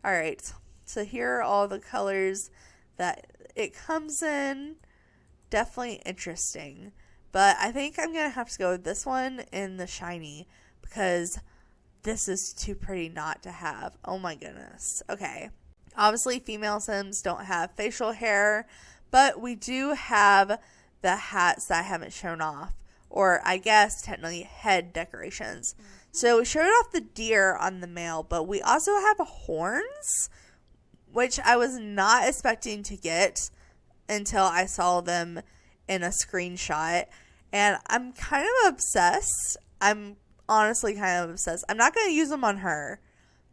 All right. So here are all the colors that it comes in. Definitely interesting. But I think I'm going to have to go with this one in the shiny because this is too pretty not to have. Oh my goodness. Okay. Obviously, female Sims don't have facial hair, but we do have the hats that I haven't shown off. Or I guess technically head decorations. So we showed off the deer on the male, but we also have horns, which I was not expecting to get until I saw them in a screenshot. And I'm kind of obsessed. I'm honestly kind of obsessed. I'm not going to use them on her,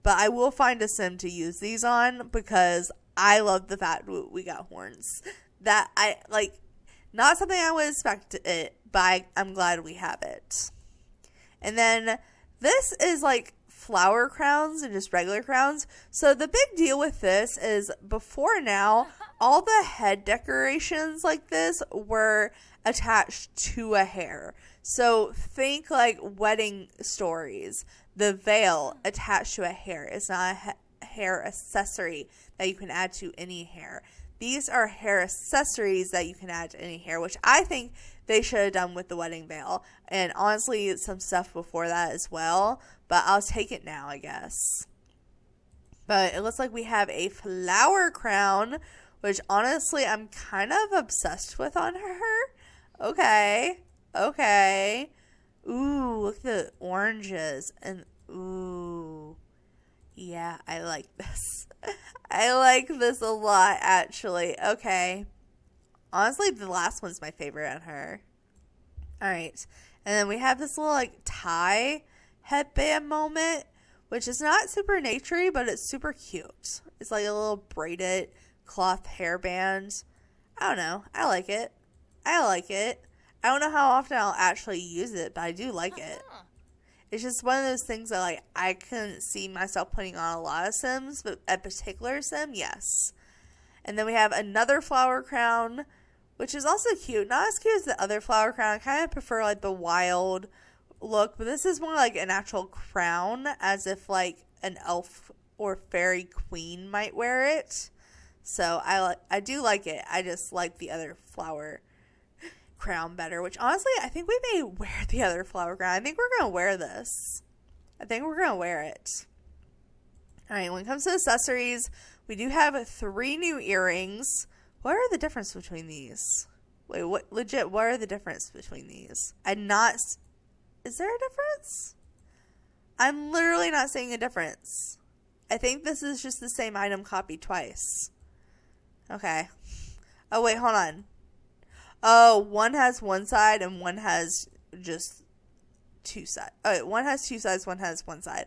but I will find a sim to use these on because I love the fact we got horns. That I like, not something I would expect it, but I'm glad we have it. And then this is like flower crowns and just regular crowns. So the big deal with this is before now, all the head decorations like this were attached to a hair. So think like wedding stories. The veil attached to a hair. It's not a hair accessory that you can add to any hair. These are hair accessories that you can add to any hair, which I think they should have done with the wedding veil. And honestly, some stuff before that as well. But I'll take it now, I guess. But it looks like we have a flower crown, which honestly I'm kind of obsessed with on her. Okay. Ooh, look at the oranges. And ooh. Yeah, I like this. I like this a lot, actually. Okay. Honestly, the last one's my favorite on her. Alright. And then we have this little, like, tie headband moment, which is not super naturey, but it's super cute. It's like a little braided cloth hairband. I don't know. I like it. I don't know how often I'll actually use it, but I do like it. It's just one of those things that, like, I couldn't see myself putting on a lot of Sims, but a particular Sim, yes. And then we have another flower crown, which is also cute. Not as cute as the other flower crown. I kind of prefer, like, the wild look, but this is more like an actual crown, as if, like, an elf or fairy queen might wear it. So I do like it. I just like the other flower crown better, which honestly I think we may wear the other flower crown. I think we're gonna wear this. I think we're gonna wear it. All right, when it comes to accessories, we do have 3 new earrings. What are the difference between these? Wait, what are the difference between these? Is there a difference? I'm literally not seeing a difference. I think this is just the same item copied twice. Okay. Oh, wait, hold on. Oh, one has one side and one has just 2 sides. Oh, one has 2 sides, one has 1 side.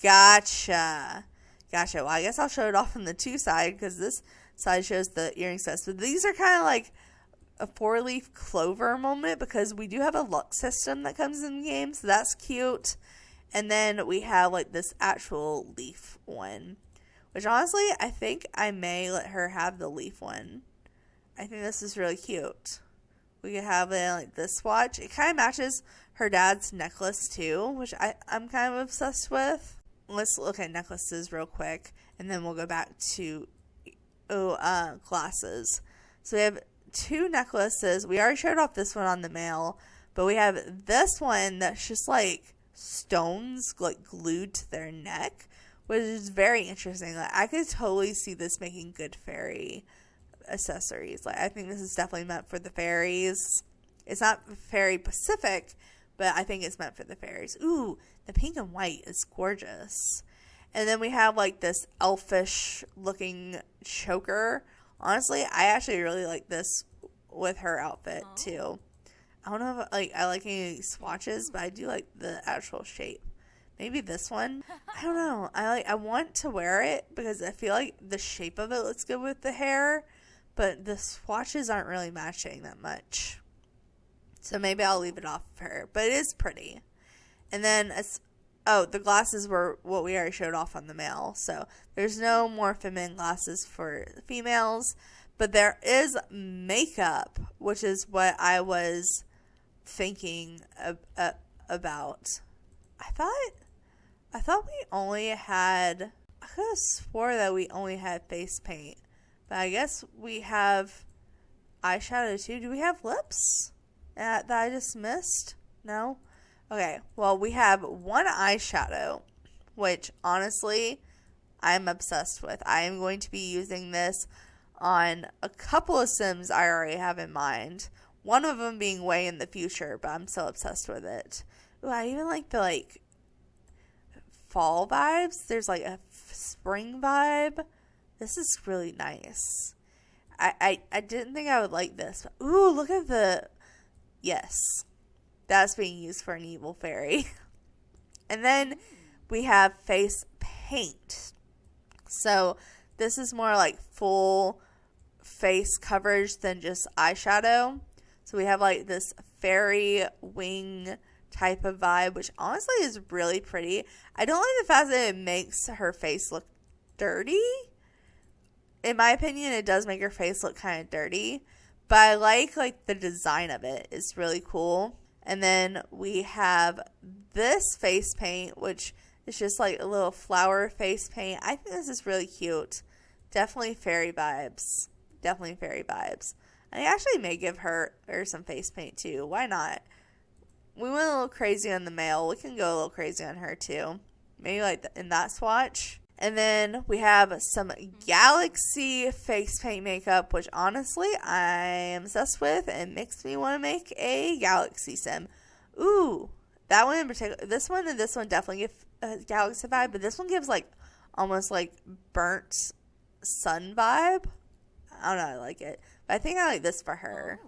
Gotcha. Well, I guess I'll show it off on the 2 side because this side shows the earring sets. But these are kind of like a 4-leaf clover moment because we do have a luck system that comes in the game, so that's cute. And then we have like this actual leaf one, which honestly, I think I may let her have the leaf one. I think this is really cute. We could have it like this swatch. It kind of matches her dad's necklace too, which I'm kind of obsessed with. Let's look at necklaces real quick, and then we'll go back to glasses. So we have 2 necklaces. We already showed off this one on the male, but we have this one that's just like stones like glued to their neck, which is very interesting. Like, I could totally see this making good fairy accessories. Like, I think this is definitely meant for the fairies. It's not fairy Pacific, but I think it's meant for the fairies. Ooh, the pink and white is gorgeous. And then we have like this elfish looking choker. Honestly, I actually really like this with her outfit too. I don't know if I like any swatches, but I do like the actual shape. Maybe this one. I don't know. I want to wear it because I feel like the shape of it looks good with the hair, but the swatches aren't really matching that much. So maybe I'll leave it off of her, but it is pretty. And then the glasses were what we already showed off on the male. So there's no more feminine glasses for females, but there is makeup, which is what I was thinking about. I thought we only had, I could have swore that we only had face paint, but I guess we have eyeshadow too. Do we have lips that I just missed? No? Okay, well, we have 1 eyeshadow, which honestly I'm obsessed with. I am going to be using this on a couple of Sims I already have in mind. One of them being way in the future, but I'm still obsessed with it. Ooh, I even like the fall vibes. There's like a spring vibe. This is really nice. I didn't think I would like this. But, ooh, look at yes. That's being used for an evil fairy. And then we have face paint. So this is more like full face coverage than just eyeshadow. So we have like this fairy wing type of vibe, which honestly is really pretty. I don't like the fact that it makes her face look dirty. In my opinion, it does make her face look kind of dirty. But I like the design of it. It's really cool. And then we have this face paint, which is just like a little flower face paint. I think this is really cute. Definitely fairy vibes. I actually may give her some face paint too. Why not? We went a little crazy on the male. We can go a little crazy on her too. Maybe in that swatch. And then we have some Galaxy face paint makeup, which honestly I am obsessed with and makes me want to make a Galaxy sim. Ooh, that one in particular. This one and this one definitely give a Galaxy vibe, but this one gives almost burnt sun vibe. I don't know, I like it. But I think I like this for her.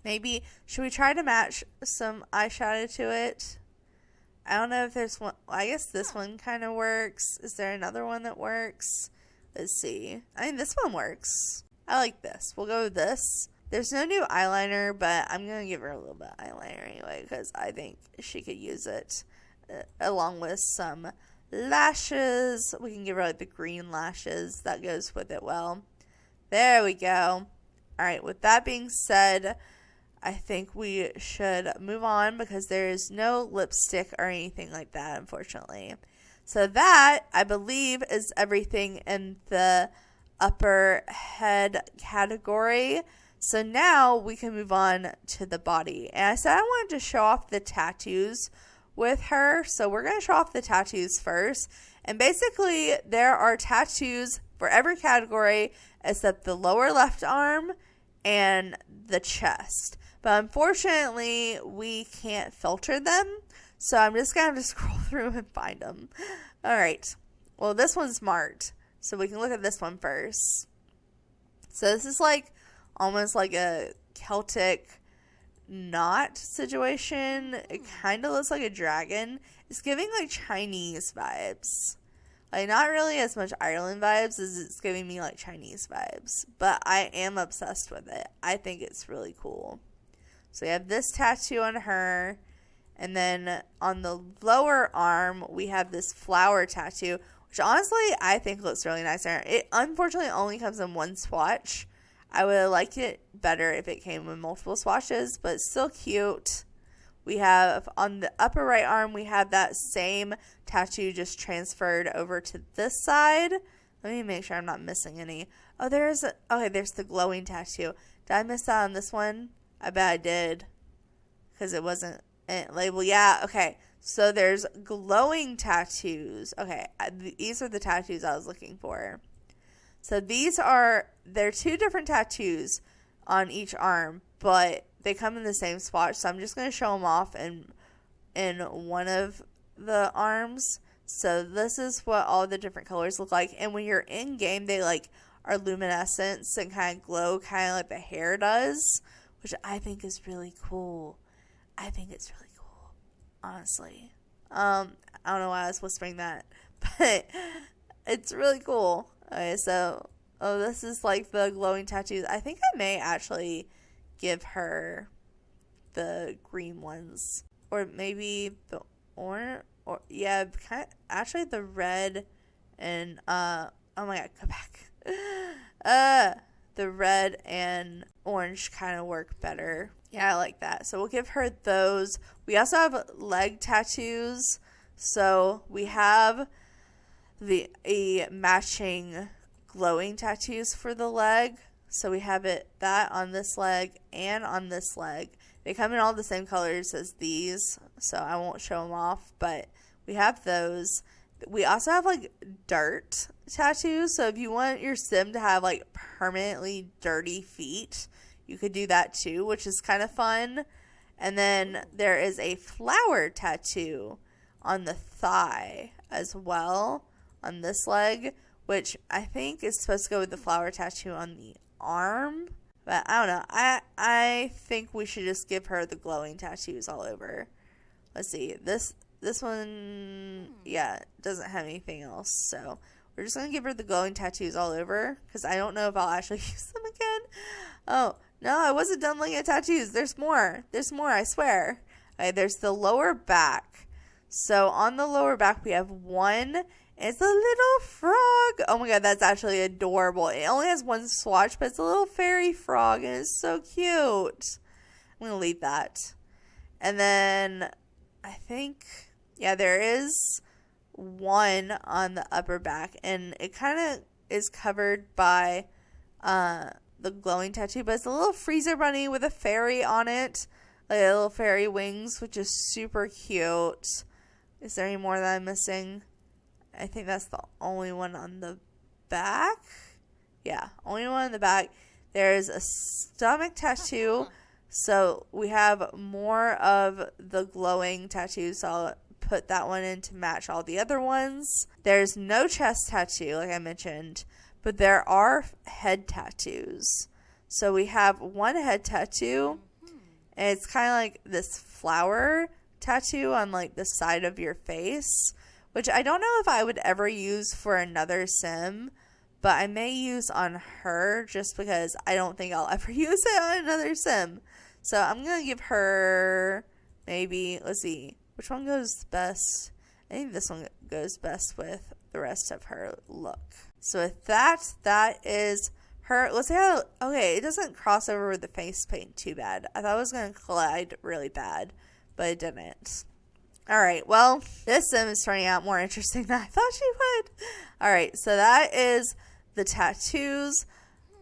Maybe, should we try to match some eyeshadow to it? I don't know if there's one. I guess this one kind of works. Is there another one that works? Let's see. I mean, this one works. I like this. We'll go with this. There's no new eyeliner, but I'm going to give her a little bit of eyeliner anyway because I think she could use it along with some lashes. We can give her the green lashes. That goes with it well. There we go. All right. With that being said, I think we should move on because there is no lipstick or anything like that, unfortunately. So that, I believe, is everything in the upper head category. So now we can move on to the body. And I said I wanted to show off the tattoos with her. So we're going to show off the tattoos first. And basically, there are tattoos for every category except the lower left arm and the chest. But unfortunately, we can't filter them. So I'm just going to have to scroll through and find them. All right. Well, this one's marked. So we can look at this one first. So this is like almost like a Celtic knot situation. It kind of looks like a dragon. It's giving like Chinese vibes. Like not really as much Ireland vibes as it's giving me like Chinese vibes. But I am obsessed with it. I think it's really cool. So we have this tattoo on her. And then on the lower arm, we have this flower tattoo, which honestly I think looks really nice. It unfortunately only comes in one swatch. I would have liked it better if it came with multiple swatches, but it's still cute. We have on the upper right arm, we have that same tattoo just transferred over to this side. Let me make sure I'm not missing any. Oh, there's the glowing tattoo. Did I miss that on this one? I bet I did, because it wasn't label. Yeah, okay. So there's glowing tattoos. Okay, these are the tattoos I was looking for. So they're two different tattoos on each arm, but they come in the same swatch. So I'm just going to show them off in one of the arms. So this is what all the different colors look like. And when you're in game, they like are luminescent and kind of glow, kind of like the hair does, which I think is really cool. I think it's really cool, honestly. I don't know why I was whispering that, but it's really cool. Okay, so, this is like the glowing tattoos. I think I may actually give her the green ones, or maybe the orange, or yeah, actually the red and oh my god, go back. The red and orange kind of work better. Yeah, I like that. So we'll give her those. We also have leg tattoos. So we have a matching glowing tattoos for the leg. So we have that on this leg and on this leg. They come in all the same colors as these, so I won't show them off, but we have those. We also have like dirt tattoos. So if you want your sim to have like permanently dirty feet, you could do that too, which is kind of fun. And then there is a flower tattoo on the thigh as well on this leg, which I think is supposed to go with the flower tattoo on the arm. But I don't know. I think we should just give her the glowing tattoos all over. Let's see. This one, yeah, doesn't have anything else. So we're just going to give her the glowing tattoos all over, because I don't know if I'll actually use them again. Oh, no, I wasn't done looking at tattoos. There's more. There's more, I swear. Okay, there's the lower back. So on the lower back, we have one. It's a little frog. Oh my god, that's actually adorable. It only has one swatch, but it's a little fairy frog, and it's so cute. I'm going to leave that. And then I think, yeah, there is one on the upper back, and it kind of is covered by the glowing tattoo, but it's a little freezer bunny with a fairy on it, like a little fairy wings, which is super cute. Is there any more that I'm missing? I think that's the only one on the back. Yeah, only one on the back. There's a stomach tattoo. So we have more of the glowing tattoos. So I'll put that one in to match all the other ones. There's no chest tattoo, like I mentioned, but there are head tattoos. So we have one head tattoo, and it's kind of like this flower tattoo on like the side of your face, which I don't know if I would ever use for another sim, but I may use on her just because I don't think I'll ever use it on another sim. So I'm going to give her maybe, let's see, which one goes best? I think this one goes best with the rest of her look. So with that is her. Let's see how, okay, it doesn't cross over with the face paint too bad. I thought it was going to collide really bad, but it didn't. Alright, well, this sim is turning out more interesting than I thought she would. Alright, so that is the tattoos.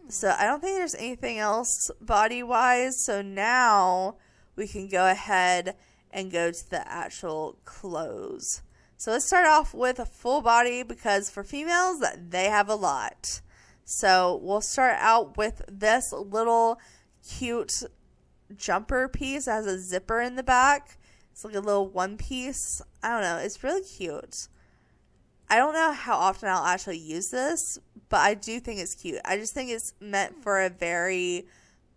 So I don't think there's anything else body-wise. So now we can go ahead and go to the actual clothes. So let's start off with a full body because for females, they have a lot. So we'll start out with this little cute jumper piece that has a zipper in the back. It's like a little one piece. I don't know. It's really cute. I don't know how often I'll actually use this, but I do think it's cute. I just think it's meant for a very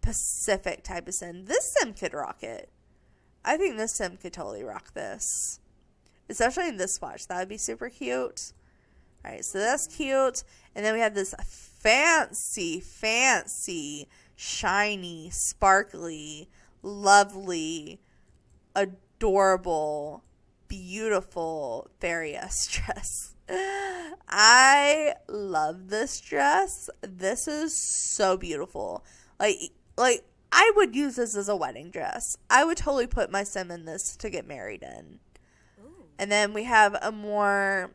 Pacific type of sim. This sim could rock it. I think this sim could totally rock this. Especially in this swatch. That would be super cute. Alright, so that's cute. And then we have this fancy, shiny, sparkly, lovely, adorable, beautiful fairy-esque dress. I love this dress. This is so beautiful. Like I would use this as a wedding dress. I would totally put my sim in this to get married in. And then we have a more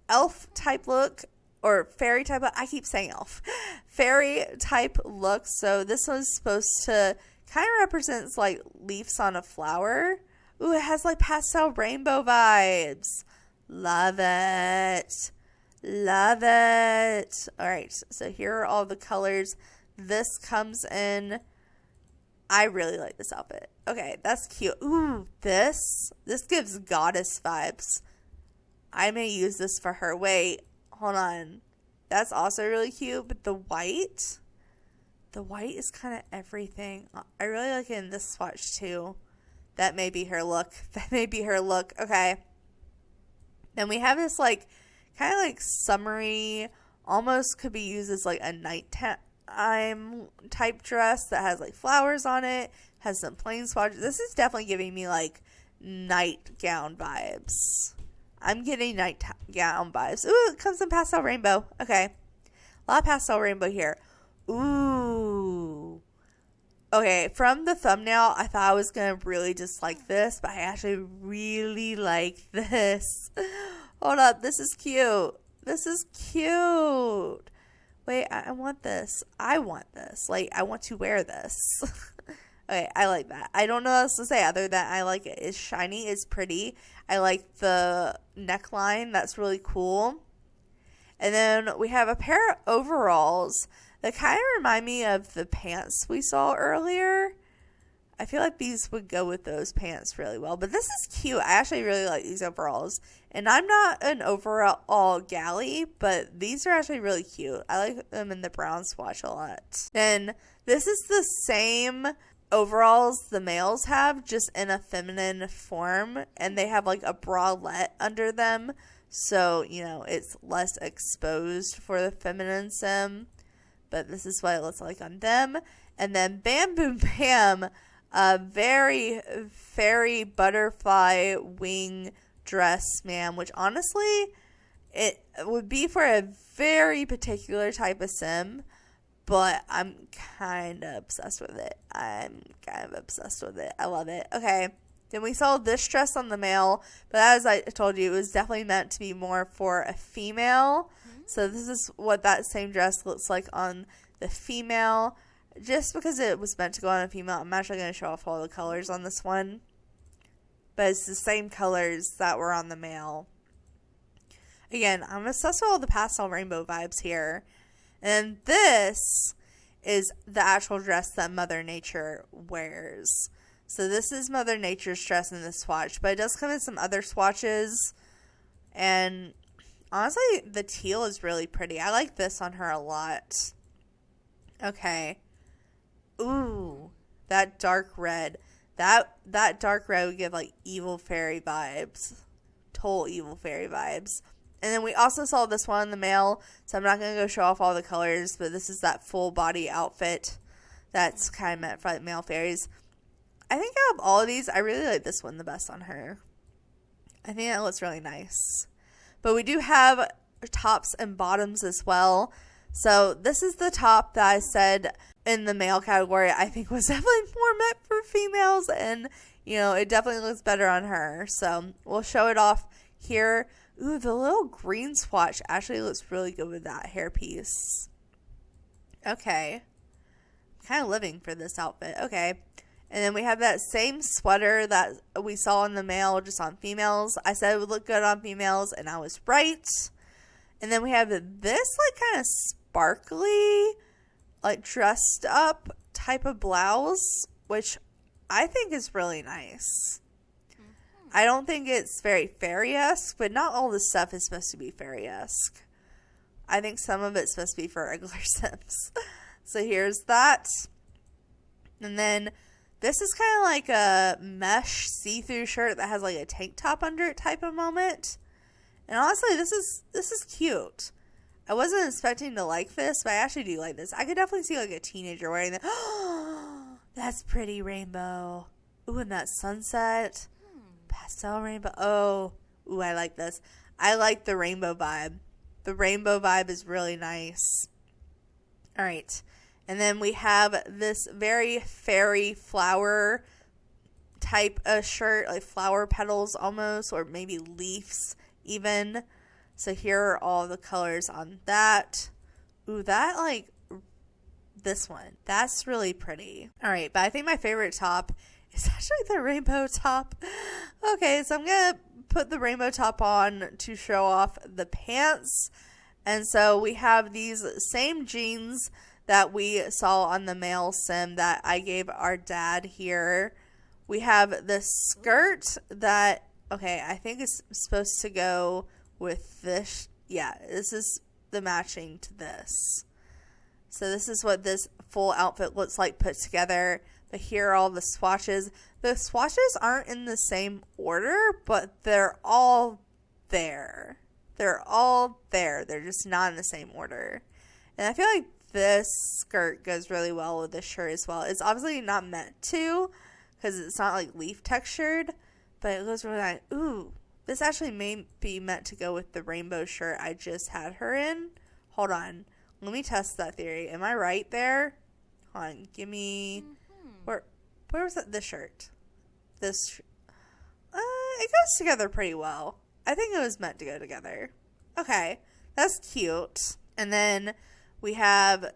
elf type look or fairy type look. I keep saying elf. Fairy type look. So this one's supposed to kind of represents like leaves on a flower. Ooh, it has like pastel rainbow vibes. Love it. Love it. All right. So here are all the colors. This comes in. I really like this outfit. Okay, that's cute. Ooh, this gives goddess vibes. I may use this for her. Wait, hold on. That's also really cute, but the white is kind of everything. I really like it in this swatch too. That may be her look. Okay. Then we have this like kind of like summery, almost could be used as like a nighttime type dress that has like flowers on it, has some plain swatches. This is definitely giving me like nightgown vibes. I'm getting nightgown vibes. Ooh, it comes in pastel rainbow. Okay. A lot of pastel rainbow here. Ooh. Okay, from the thumbnail, I thought I was going to really dislike this, but I actually really like this. Hold up. This is cute. Wait, I want this. Like, I want to wear this. Okay, I like that. I don't know what else to say other than I like it. It's shiny. It's pretty. I like the neckline. That's really cool. And then we have a pair of overalls that kind of remind me of the pants we saw earlier. I feel like these would go with those pants really well. But this is cute. I actually really like these overalls. And I'm not an overall galley, but these are actually really cute. I like them in the brown swatch a lot. And this is the same overalls the males have, just in a feminine form. And they have like a bralette under them. So, you know, it's less exposed for the feminine sim. But this is what it looks like on them. And then Bam Boom Bam, a very fairy butterfly wing dress, ma'am, which honestly, it would be for a very particular type of sim, but I'm kind of obsessed with it. I love it. Okay, then we saw this dress on the male, but as I told you, it was definitely meant to be more for a female. So this is what that same dress looks like on the female. Just because it was meant to go on a female, I'm actually going to show off all the colors on this one. But it's the same colors that were on the male. Again, I'm obsessed with all the pastel rainbow vibes here. And this is the actual dress that Mother Nature wears. So this is Mother Nature's dress in this swatch. But it does come in some other swatches. And honestly, the teal is really pretty. I like this on her a lot. Okay. Ooh, that dark red. That dark red would give like evil fairy vibes. Total evil fairy vibes. And then we also saw this one in the male. So I'm not going to go show off all the colors. But this is that full body outfit that's kind of meant for like male fairies. I think out of all of these, I really like this one the best on her. I think that looks really nice. But we do have tops and bottoms as well. So this is the top that I said in the male category I think was definitely more meant for females. And, you know, it definitely looks better on her. So we'll show it off here. Ooh, the little green swatch actually looks really good with that hairpiece. Okay. I'm kind of living for this outfit. Okay. And then we have that same sweater that we saw in the male, just on females. I said it would look good on females, and I was right. And then we have this like kind of sparkly, like dressed up type of blouse, which I think is really nice. I don't think it's very fairy-esque, but not all the stuff is supposed to be fairy-esque. I think some of it's supposed to be for regular Sims. So here's that. And then this is kind of like a mesh see-through shirt that has like a tank top under it type of moment. And honestly, this is cute. I wasn't expecting to like this, but I actually do like this. I could definitely see like a teenager wearing that. Oh, that's pretty rainbow. Ooh, and that sunset. Pastel rainbow. Oh, ooh, I like this. I like the rainbow vibe. The rainbow vibe is really nice. All right. And then we have this very fairy flower type of shirt, like flower petals almost, or maybe leaves even. So here are all the colors on that. Ooh, that like this one. That's really pretty. All right, but I think my favorite top is actually the rainbow top. Okay, so I'm going to put the rainbow top on to show off the pants. And so we have these same jeans that we saw on the male sim that I gave our dad here. We have the skirt that, okay, I think it's supposed to go with this. Yeah, this is the matching to this. So this is what this full outfit looks like put together. But here are all the swatches. The swatches aren't in the same order, but they're all there. They're all there. They're just not in the same order. And I feel like this skirt goes really well with this shirt as well. It's obviously not meant to because it's not like leaf textured, but it goes really nice. Ooh, this actually may be meant to go with the rainbow shirt I just had her in. Hold on. Let me test that theory. Am I right there? Hold on. Give me... Where was that? This shirt. It goes together pretty well. I think it was meant to go together. Okay. That's cute. And then we have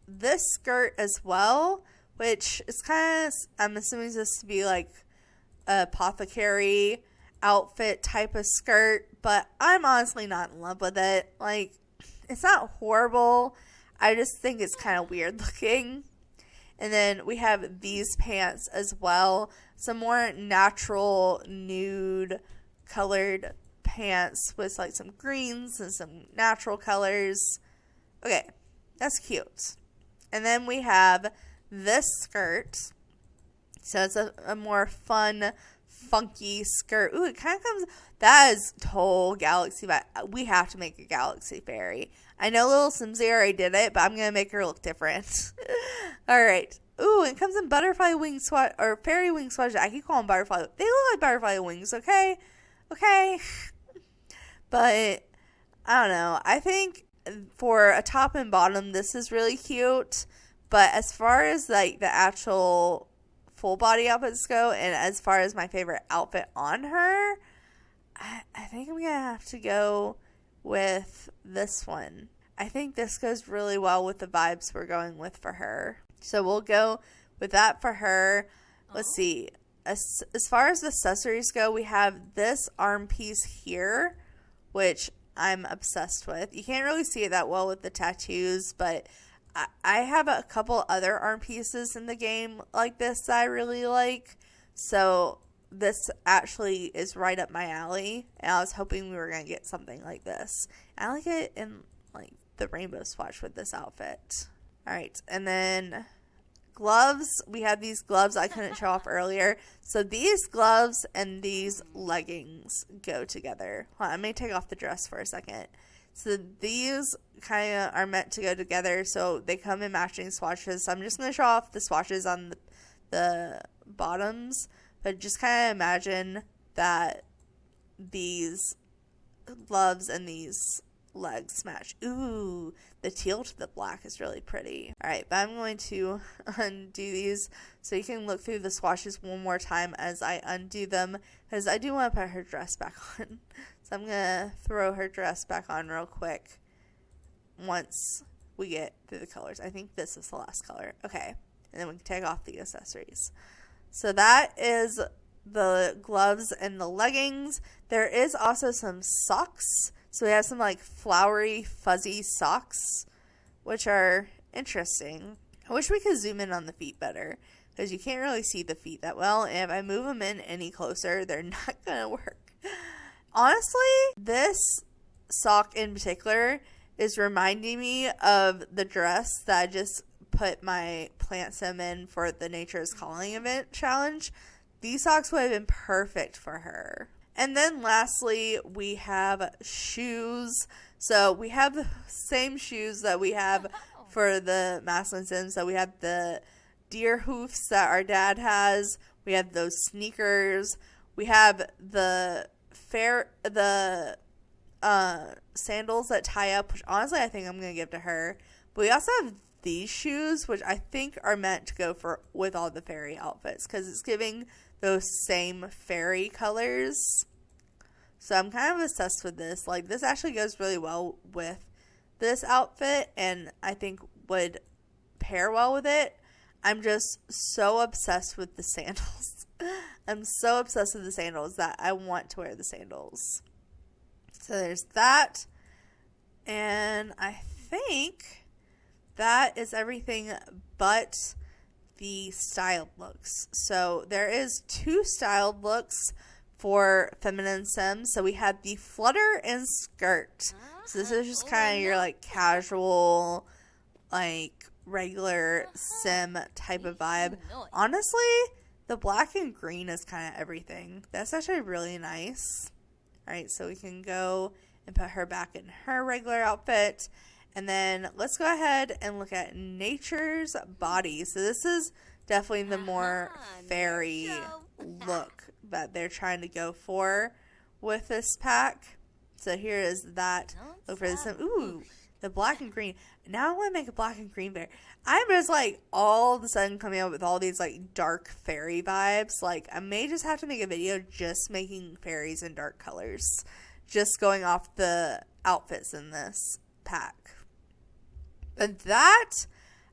this skirt as well, which is kind of, I'm assuming this to be like a apothecary outfit type of skirt, but I'm honestly not in love with it. Like, it's not horrible. I just think it's kind of weird looking. And then we have these pants as well. Some more natural nude colored pants with like some greens and some natural colors. Okay, that's cute. And then we have this skirt. So it's a more fun, funky skirt. Ooh, it kind of comes... That is total galaxy vibe. We have to make a galaxy fairy. I know little Simsy already did it, but I'm going to make her look different. All right. Ooh, it comes in butterfly wing swatch, or fairy wing swatch. I keep calling butterfly. They look like butterfly wings, okay? Okay. But, I don't know. I think for a top and bottom, this is really cute. But as far as, like, the actual full body outfits go, and as far as my favorite outfit on her, I think I'm going to have to go with this one. I think this goes really well with the vibes we're going with for her. So we'll go with that for her. Let's see. As far as accessories go, we have this arm piece here, which I'm obsessed with. You can't really see it that well with the tattoos, but I have a couple other arm pieces in the game like this that I really like. So this actually is right up my alley, and I was hoping we were going to get something like this. I like it in like the rainbow swatch with this outfit. All right, and then gloves. We have these gloves I couldn't show off earlier. So these gloves and these leggings go together. Hold on, I may take off the dress for a second. So these kind of are meant to go together, so they come in matching swatches. So I'm just going to show off the swatches on the bottoms. But just kind of imagine that these gloves and these legs match. Ooh, the teal to the black is really pretty. All right, but I'm going to undo these so you can look through the swatches one more time as I undo them, because I do want to put her dress back on. So I'm going to throw her dress back on real quick once we get through the colors. I think this is the last color. Okay, and then we can take off the accessories. So that is the gloves and the leggings. There is also some socks. So we have some like flowery, fuzzy socks, which are interesting. I wish we could zoom in on the feet better because you can't really see the feet that well. And if I move them in any closer, they're not going to work. Honestly, this sock in particular is reminding me of the dress that I just put my plant sim in for the Nature's Calling event challenge. These socks would have been perfect for her. And then lastly, we have shoes. So we have the same shoes that we have for the masculine sims. So we have the deer hoofs that our dad has. We have those sneakers. We have the sandals that tie up, which honestly I think I'm going to give to her. But we also have these shoes, which I think are meant to go with all the fairy outfits because it's giving those same fairy colors. So I'm kind of obsessed with this. Like, this actually goes really well with this outfit and I think would pair well with it. I'm just so obsessed with the sandals. I'm so obsessed with the sandals that I want to wear the sandals. So there's that. And I think that is everything but the styled looks. So there is 2 styled looks for feminine sims. So we have the flutter and skirt. So this is just kind of your like casual, like regular sim type of vibe. Honestly, the black and green is kind of everything. That's actually really nice. Alright, so we can go and put her back in her regular outfit. And then let's go ahead and look at Nature's Body. So this is definitely the more fairy look that they're trying to go for with this pack. So here is that look for this. Ooh, the black and green. Now I want to make a black and green bear. I'm just like all of a sudden coming up with all these like dark fairy vibes. Like I may just have to make a video just making fairies in dark colors. Just going off the outfits in this pack. But that,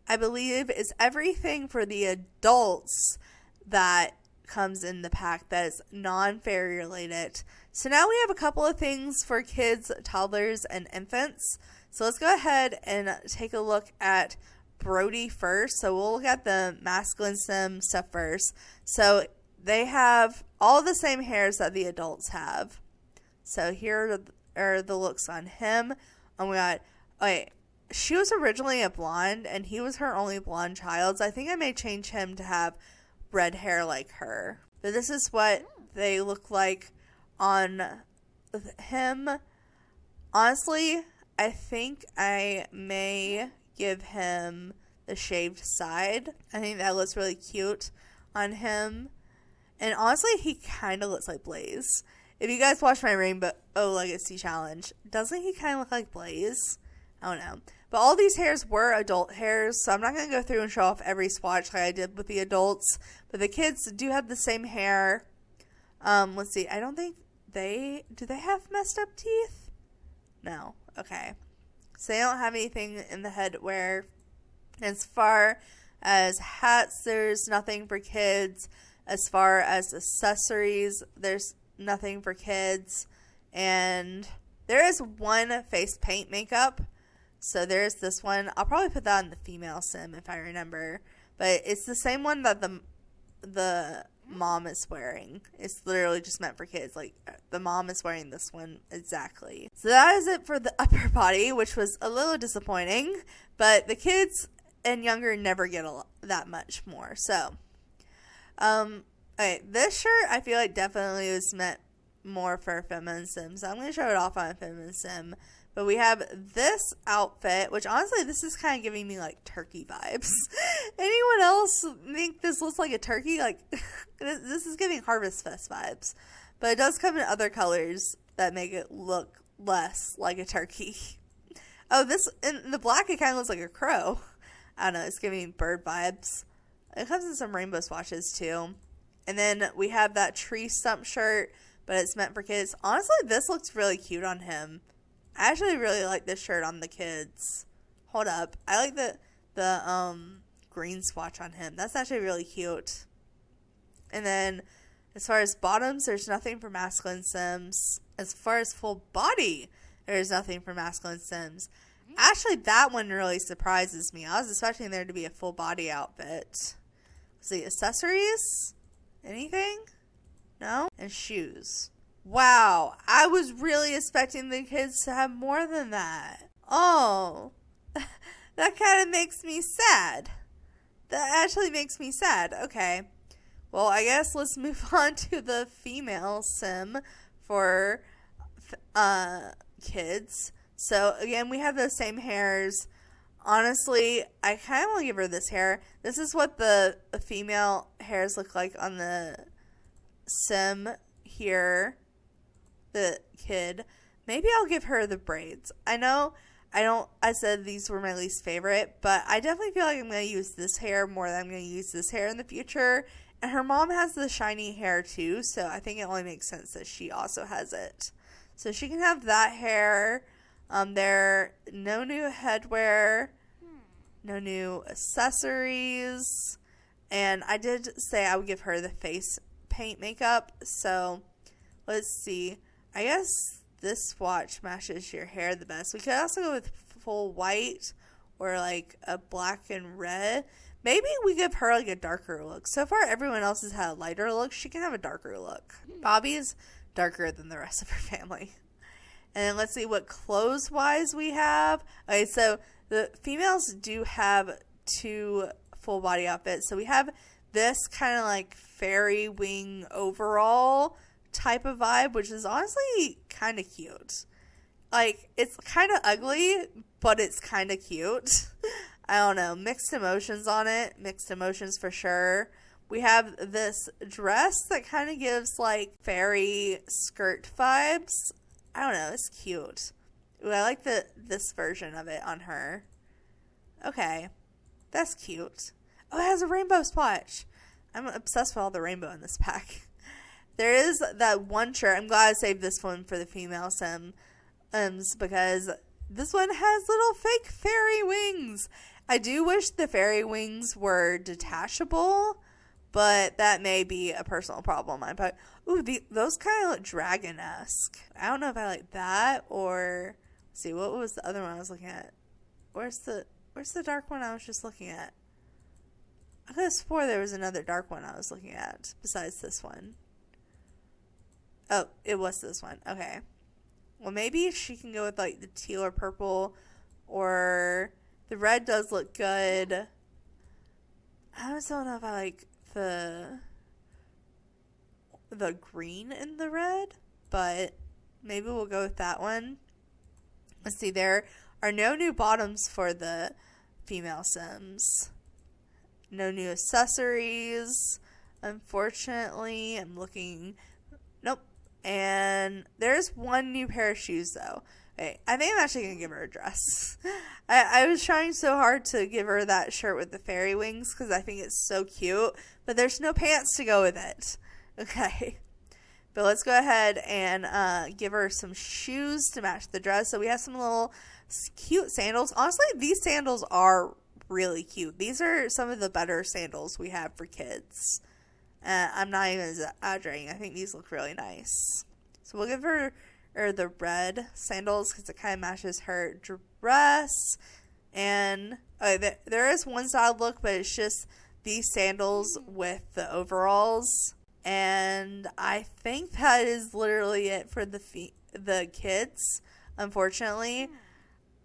I believe, is everything for the adults that comes in the pack that is non-fairy related. So now we have a couple of things for kids, toddlers, and infants. So let's go ahead and take a look at Brody first. So we'll look at the masculine sim stuff first. So they have all the same hairs that the adults have. So here are the looks on him. And we got, she was originally a blonde, and he was her only blonde child. So I think I may change him to have red hair like her. But this is what they look like on him. Honestly, I think I may give him the shaved side. I think that looks really cute on him. And honestly, he kind of looks like Blaze. If you guys watch my Rainbow Legacy Challenge, doesn't he kind of look like Blaze? I don't know. But all these hairs were adult hairs, so I'm not going to go through and show off every swatch like I did with the adults. But the kids do have the same hair. Let's see. I don't think do they have messed up teeth? No. Okay. So they don't have anything in the headwear. As far as hats, there's nothing for kids. As far as accessories, there's nothing for kids. And there is one face paint makeup. So there's this one. I'll probably put that on the female sim if I remember. But it's the same one that the mom is wearing. It's literally just meant for kids. Like, the mom is wearing this one exactly. So that is it for the upper body, which was a little disappointing. But the kids and younger never get that much more. So, okay, this shirt I feel like definitely was meant more for a feminine sim. So I'm going to show it off on a feminine sim. But we have this outfit, which honestly, this is kind of giving me like turkey vibes. Anyone else think this looks like a turkey? Like, this is giving Harvest Fest vibes. But it does come in other colors that make it look less like a turkey. Oh, in the black, it kind of looks like a crow. I don't know, it's giving bird vibes. It comes in some rainbow swatches too. And then we have that tree stump shirt, but it's meant for kids. Honestly, this looks really cute on him. I actually really like this shirt on the kids. Hold up. I like the green swatch on him. That's actually really cute. And then as far as bottoms, there's nothing for masculine Sims. As far as full body, there's nothing for masculine Sims. Actually, that one really surprises me. I was expecting there to be a full body outfit. Let's see, accessories? Anything? No? And shoes. Wow, I was really expecting the kids to have more than that. Oh, that kind of makes me sad. That actually makes me sad. Okay. Well, I guess let's move on to the female sim for kids. So, again, we have those same hairs. Honestly, I kind of want to give her this hair. This is what the female hairs look like on the sim here. The kid. Maybe I'll give her the braids. I know I said these were my least favorite, but I definitely feel like I'm going to use this hair more than I'm going to use this hair in the future. And her mom has the shiny hair too, so I think it only makes sense that she also has it. So she can have that hair. There, no new headwear, no new accessories, and I did say I would give her the face paint makeup, so let's see. I guess this swatch matches your hair the best. We could also go with full white or like a black and red. Maybe we give her like a darker look. So far, everyone else has had a lighter look. She can have a darker look. Bobby's darker than the rest of her family. And then let's see what clothes-wise we have. Okay, so the females do have 2 full body outfits. So we have this kind of like fairy wing overall type of vibe, which is honestly kind of cute. Like, it's kind of ugly, but it's kind of cute. I don't know. Mixed emotions on it. Mixed emotions for sure. We have this dress that kind of gives like fairy skirt vibes. I don't know. It's cute. Ooh, I like this version of it on her. Okay. That's cute. Oh, it has a rainbow splotch. I'm obsessed with all the rainbow in this pack. There is that one shirt. I'm glad I saved this one for the female Sims because this one has little fake fairy wings. I do wish the fairy wings were detachable, but that may be a personal problem. Ooh, those kind of look dragon-esque. I don't know if I like that or... Let's see, what was the other one I was looking at? Where's the dark one I was just looking at? I could have swore there was another dark one I was looking at besides this one. Oh, it was this one. Okay. Well, maybe she can go with like the teal or purple, or the red does look good. I just don't know if I like the green in the red, but maybe we'll go with that one. Let's see, there are no new bottoms for the female Sims. No new accessories. Unfortunately, I'm looking. Nope. And there's one new pair of shoes, though. Okay, I think I'm actually going to give her a dress. I was trying so hard to give her that shirt with the fairy wings because I think it's so cute. But there's no pants to go with it. Okay. But let's go ahead and give her some shoes to match the dress. So we have some little cute sandals. Honestly, these sandals are really cute. These are some of the better sandals we have for kids. I'm not even exaggerating. I think these look really nice. So we'll give her the red sandals because it kind of matches her dress. And there is one style look, but it's just these sandals with the overalls. And I think that is literally it for the kids. Unfortunately,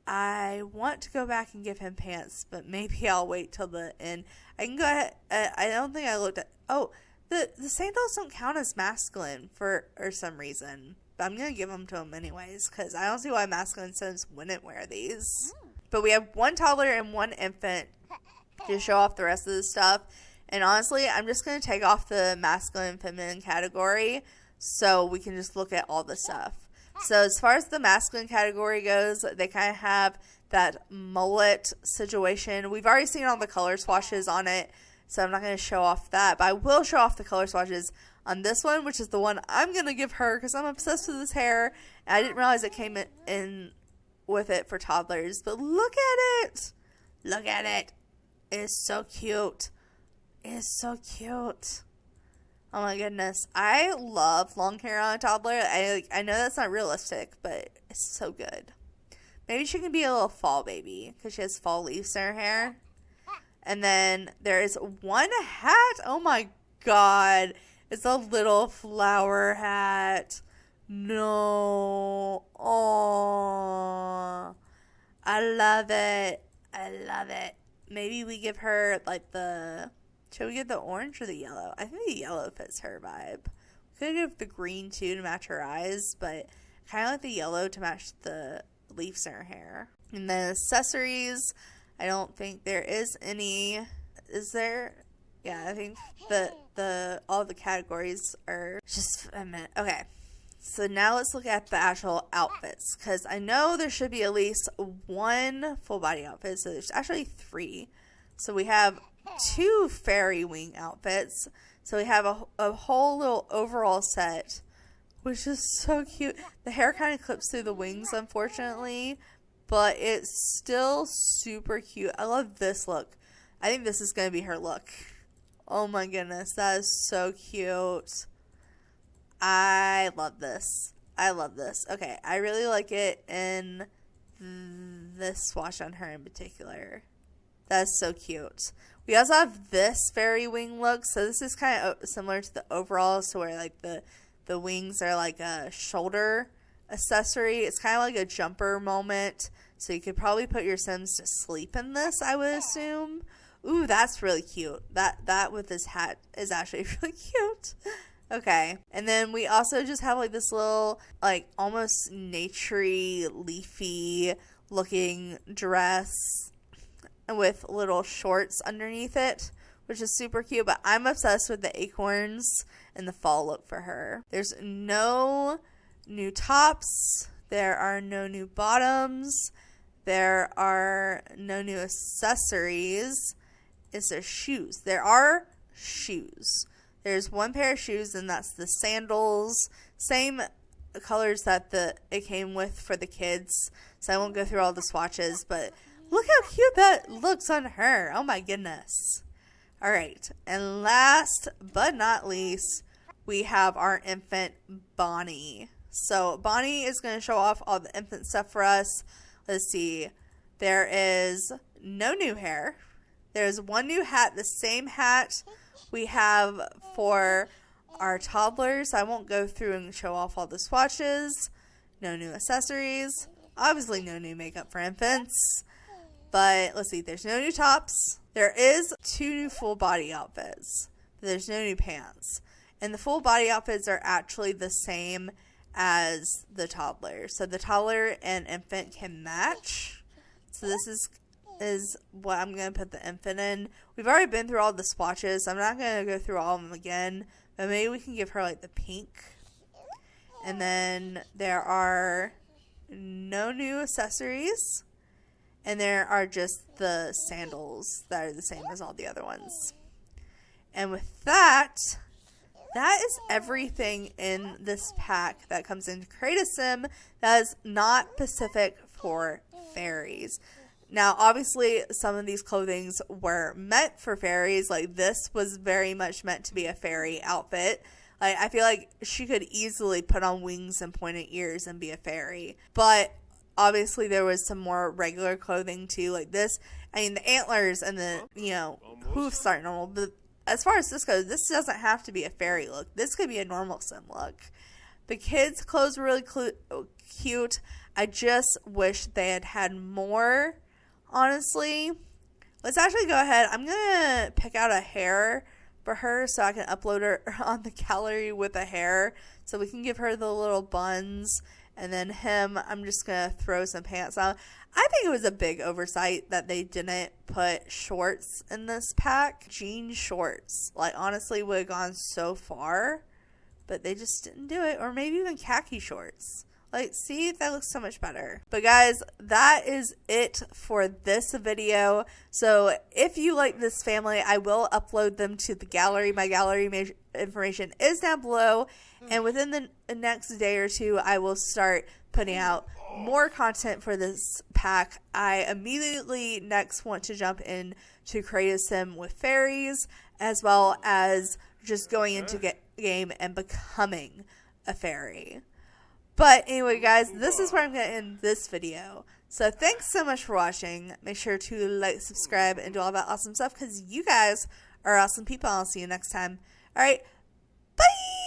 I want to go back and give him pants, but maybe I'll wait till the end. I can go ahead. I don't think I looked at. Oh, the sandals don't count as masculine for some reason. But I'm gonna give them to him anyways because I don't see why masculine Sims wouldn't wear these. But we have one toddler and one infant to show off the rest of the stuff. And honestly, I'm just going to take off the masculine and feminine category so we can just look at all the stuff. So as far as the masculine category goes, they kind of have that mullet situation. We've already seen all the color swatches on it, so I'm not going to show off that. But I will show off the color swatches on this one, which is the one I'm going to give her because I'm obsessed with this hair. And I didn't realize it came in with it for toddlers. But look at it. Look at it. It is so cute. It is so cute. Oh my goodness. I love long hair on a toddler. I know that's not realistic, but it's so good. Maybe she can be a little fall baby because she has fall leaves in her hair. And then there is one hat. Oh my god. It's a little flower hat. No. Oh. I love it. I love it. Maybe we give her like the... Should we get the orange or the yellow? I think the yellow fits her vibe. We could give the green too to match her eyes, but kind of like the yellow to match the leaves in her hair. And then accessories, I don't think there is any. Is there? Yeah, I think the all the categories are just a minute. Okay. So now let's look at the actual outfits, because I know there should be at least one full body outfit. So there's actually 3. So we have 2 fairy wing outfits. So we have a whole little overall set, which is so cute. The hair kind of clips through the wings, unfortunately, but it's still super cute. I love this look. I think this is going to be her look. Oh my goodness, that is so cute. I love this. I love this. Okay, I really like it in this swatch on her in particular. That's so cute. We also have this fairy wing look. So this is kind of similar to the overall. So where like the wings are like a shoulder accessory. It's kind of like a jumper moment. So you could probably put your Sims to sleep in this, I would assume. Ooh, that's really cute. That with this hat is actually really cute. Okay. And then we also just have like this little like almost naturey, leafy looking dress with little shorts underneath it, which is super cute. But I'm obsessed with the acorns and the fall look for her. There's no new tops. There are no new bottoms. There are no new accessories. Is there shoes? There are shoes. There's one pair of shoes, and that's the sandals. Same colors that it came with for the kids. So I won't go through all the swatches, but look how cute that looks on her. Oh my goodness. All right. And last but not least, we have our infant Bonnie. So Bonnie is going to show off all the infant stuff for us. Let's see. There is no new hair. There's one new hat, the same hat we have for our toddlers. I won't go through and show off all the swatches. No new accessories. Obviously no new makeup for infants. But let's see, there's no new tops. There is 2 new full body outfits. There's no new pants. And the full body outfits are actually the same as the toddler. So the toddler and infant can match. So this is what I'm going to put the infant in. We've already been through all the swatches, so I'm not going to go through all of them again. But maybe we can give her like the pink. And then there are no new accessories. And there are just the sandals that are the same as all the other ones. And with that is everything in this pack that comes into Create a Sim that is not specific for fairies. Now, obviously, some of these clothings were meant for fairies. Like, this was very much meant to be a fairy outfit. Like, I feel like she could easily put on wings and pointed ears and be a fairy. But obviously, there was some more regular clothing, too. Like this, I mean, the antlers and the, hoofs aren't normal. But as far as this goes, this doesn't have to be a fairy look. This could be a normal Sim look. The kids' clothes were really cute. I just wish they had had more. Honestly, let's actually go ahead. I'm going to pick out a hair for her so I can upload her on the gallery with a hair. So we can give her the little buns. And then him, I'm just going to throw some pants on. I think it was a big oversight that they didn't put shorts in this pack. Jean shorts. Like, honestly, would have gone so far. But they just didn't do it. Or maybe even khaki shorts. Like, see, that looks so much better. But guys, that is it for this video. So if you like this family, I will upload them to the gallery. My gallery information is down below. And within the next day or 2, I will start putting out more content for this pack. I immediately next want to jump in to Create a Sim with fairies, as well as just going into game and becoming a fairy. But anyway, guys, this is where I'm going to end this video. So thanks so much for watching. Make sure to like, subscribe, and do all that awesome stuff because you guys are awesome people. I'll see you next time. All right, bye!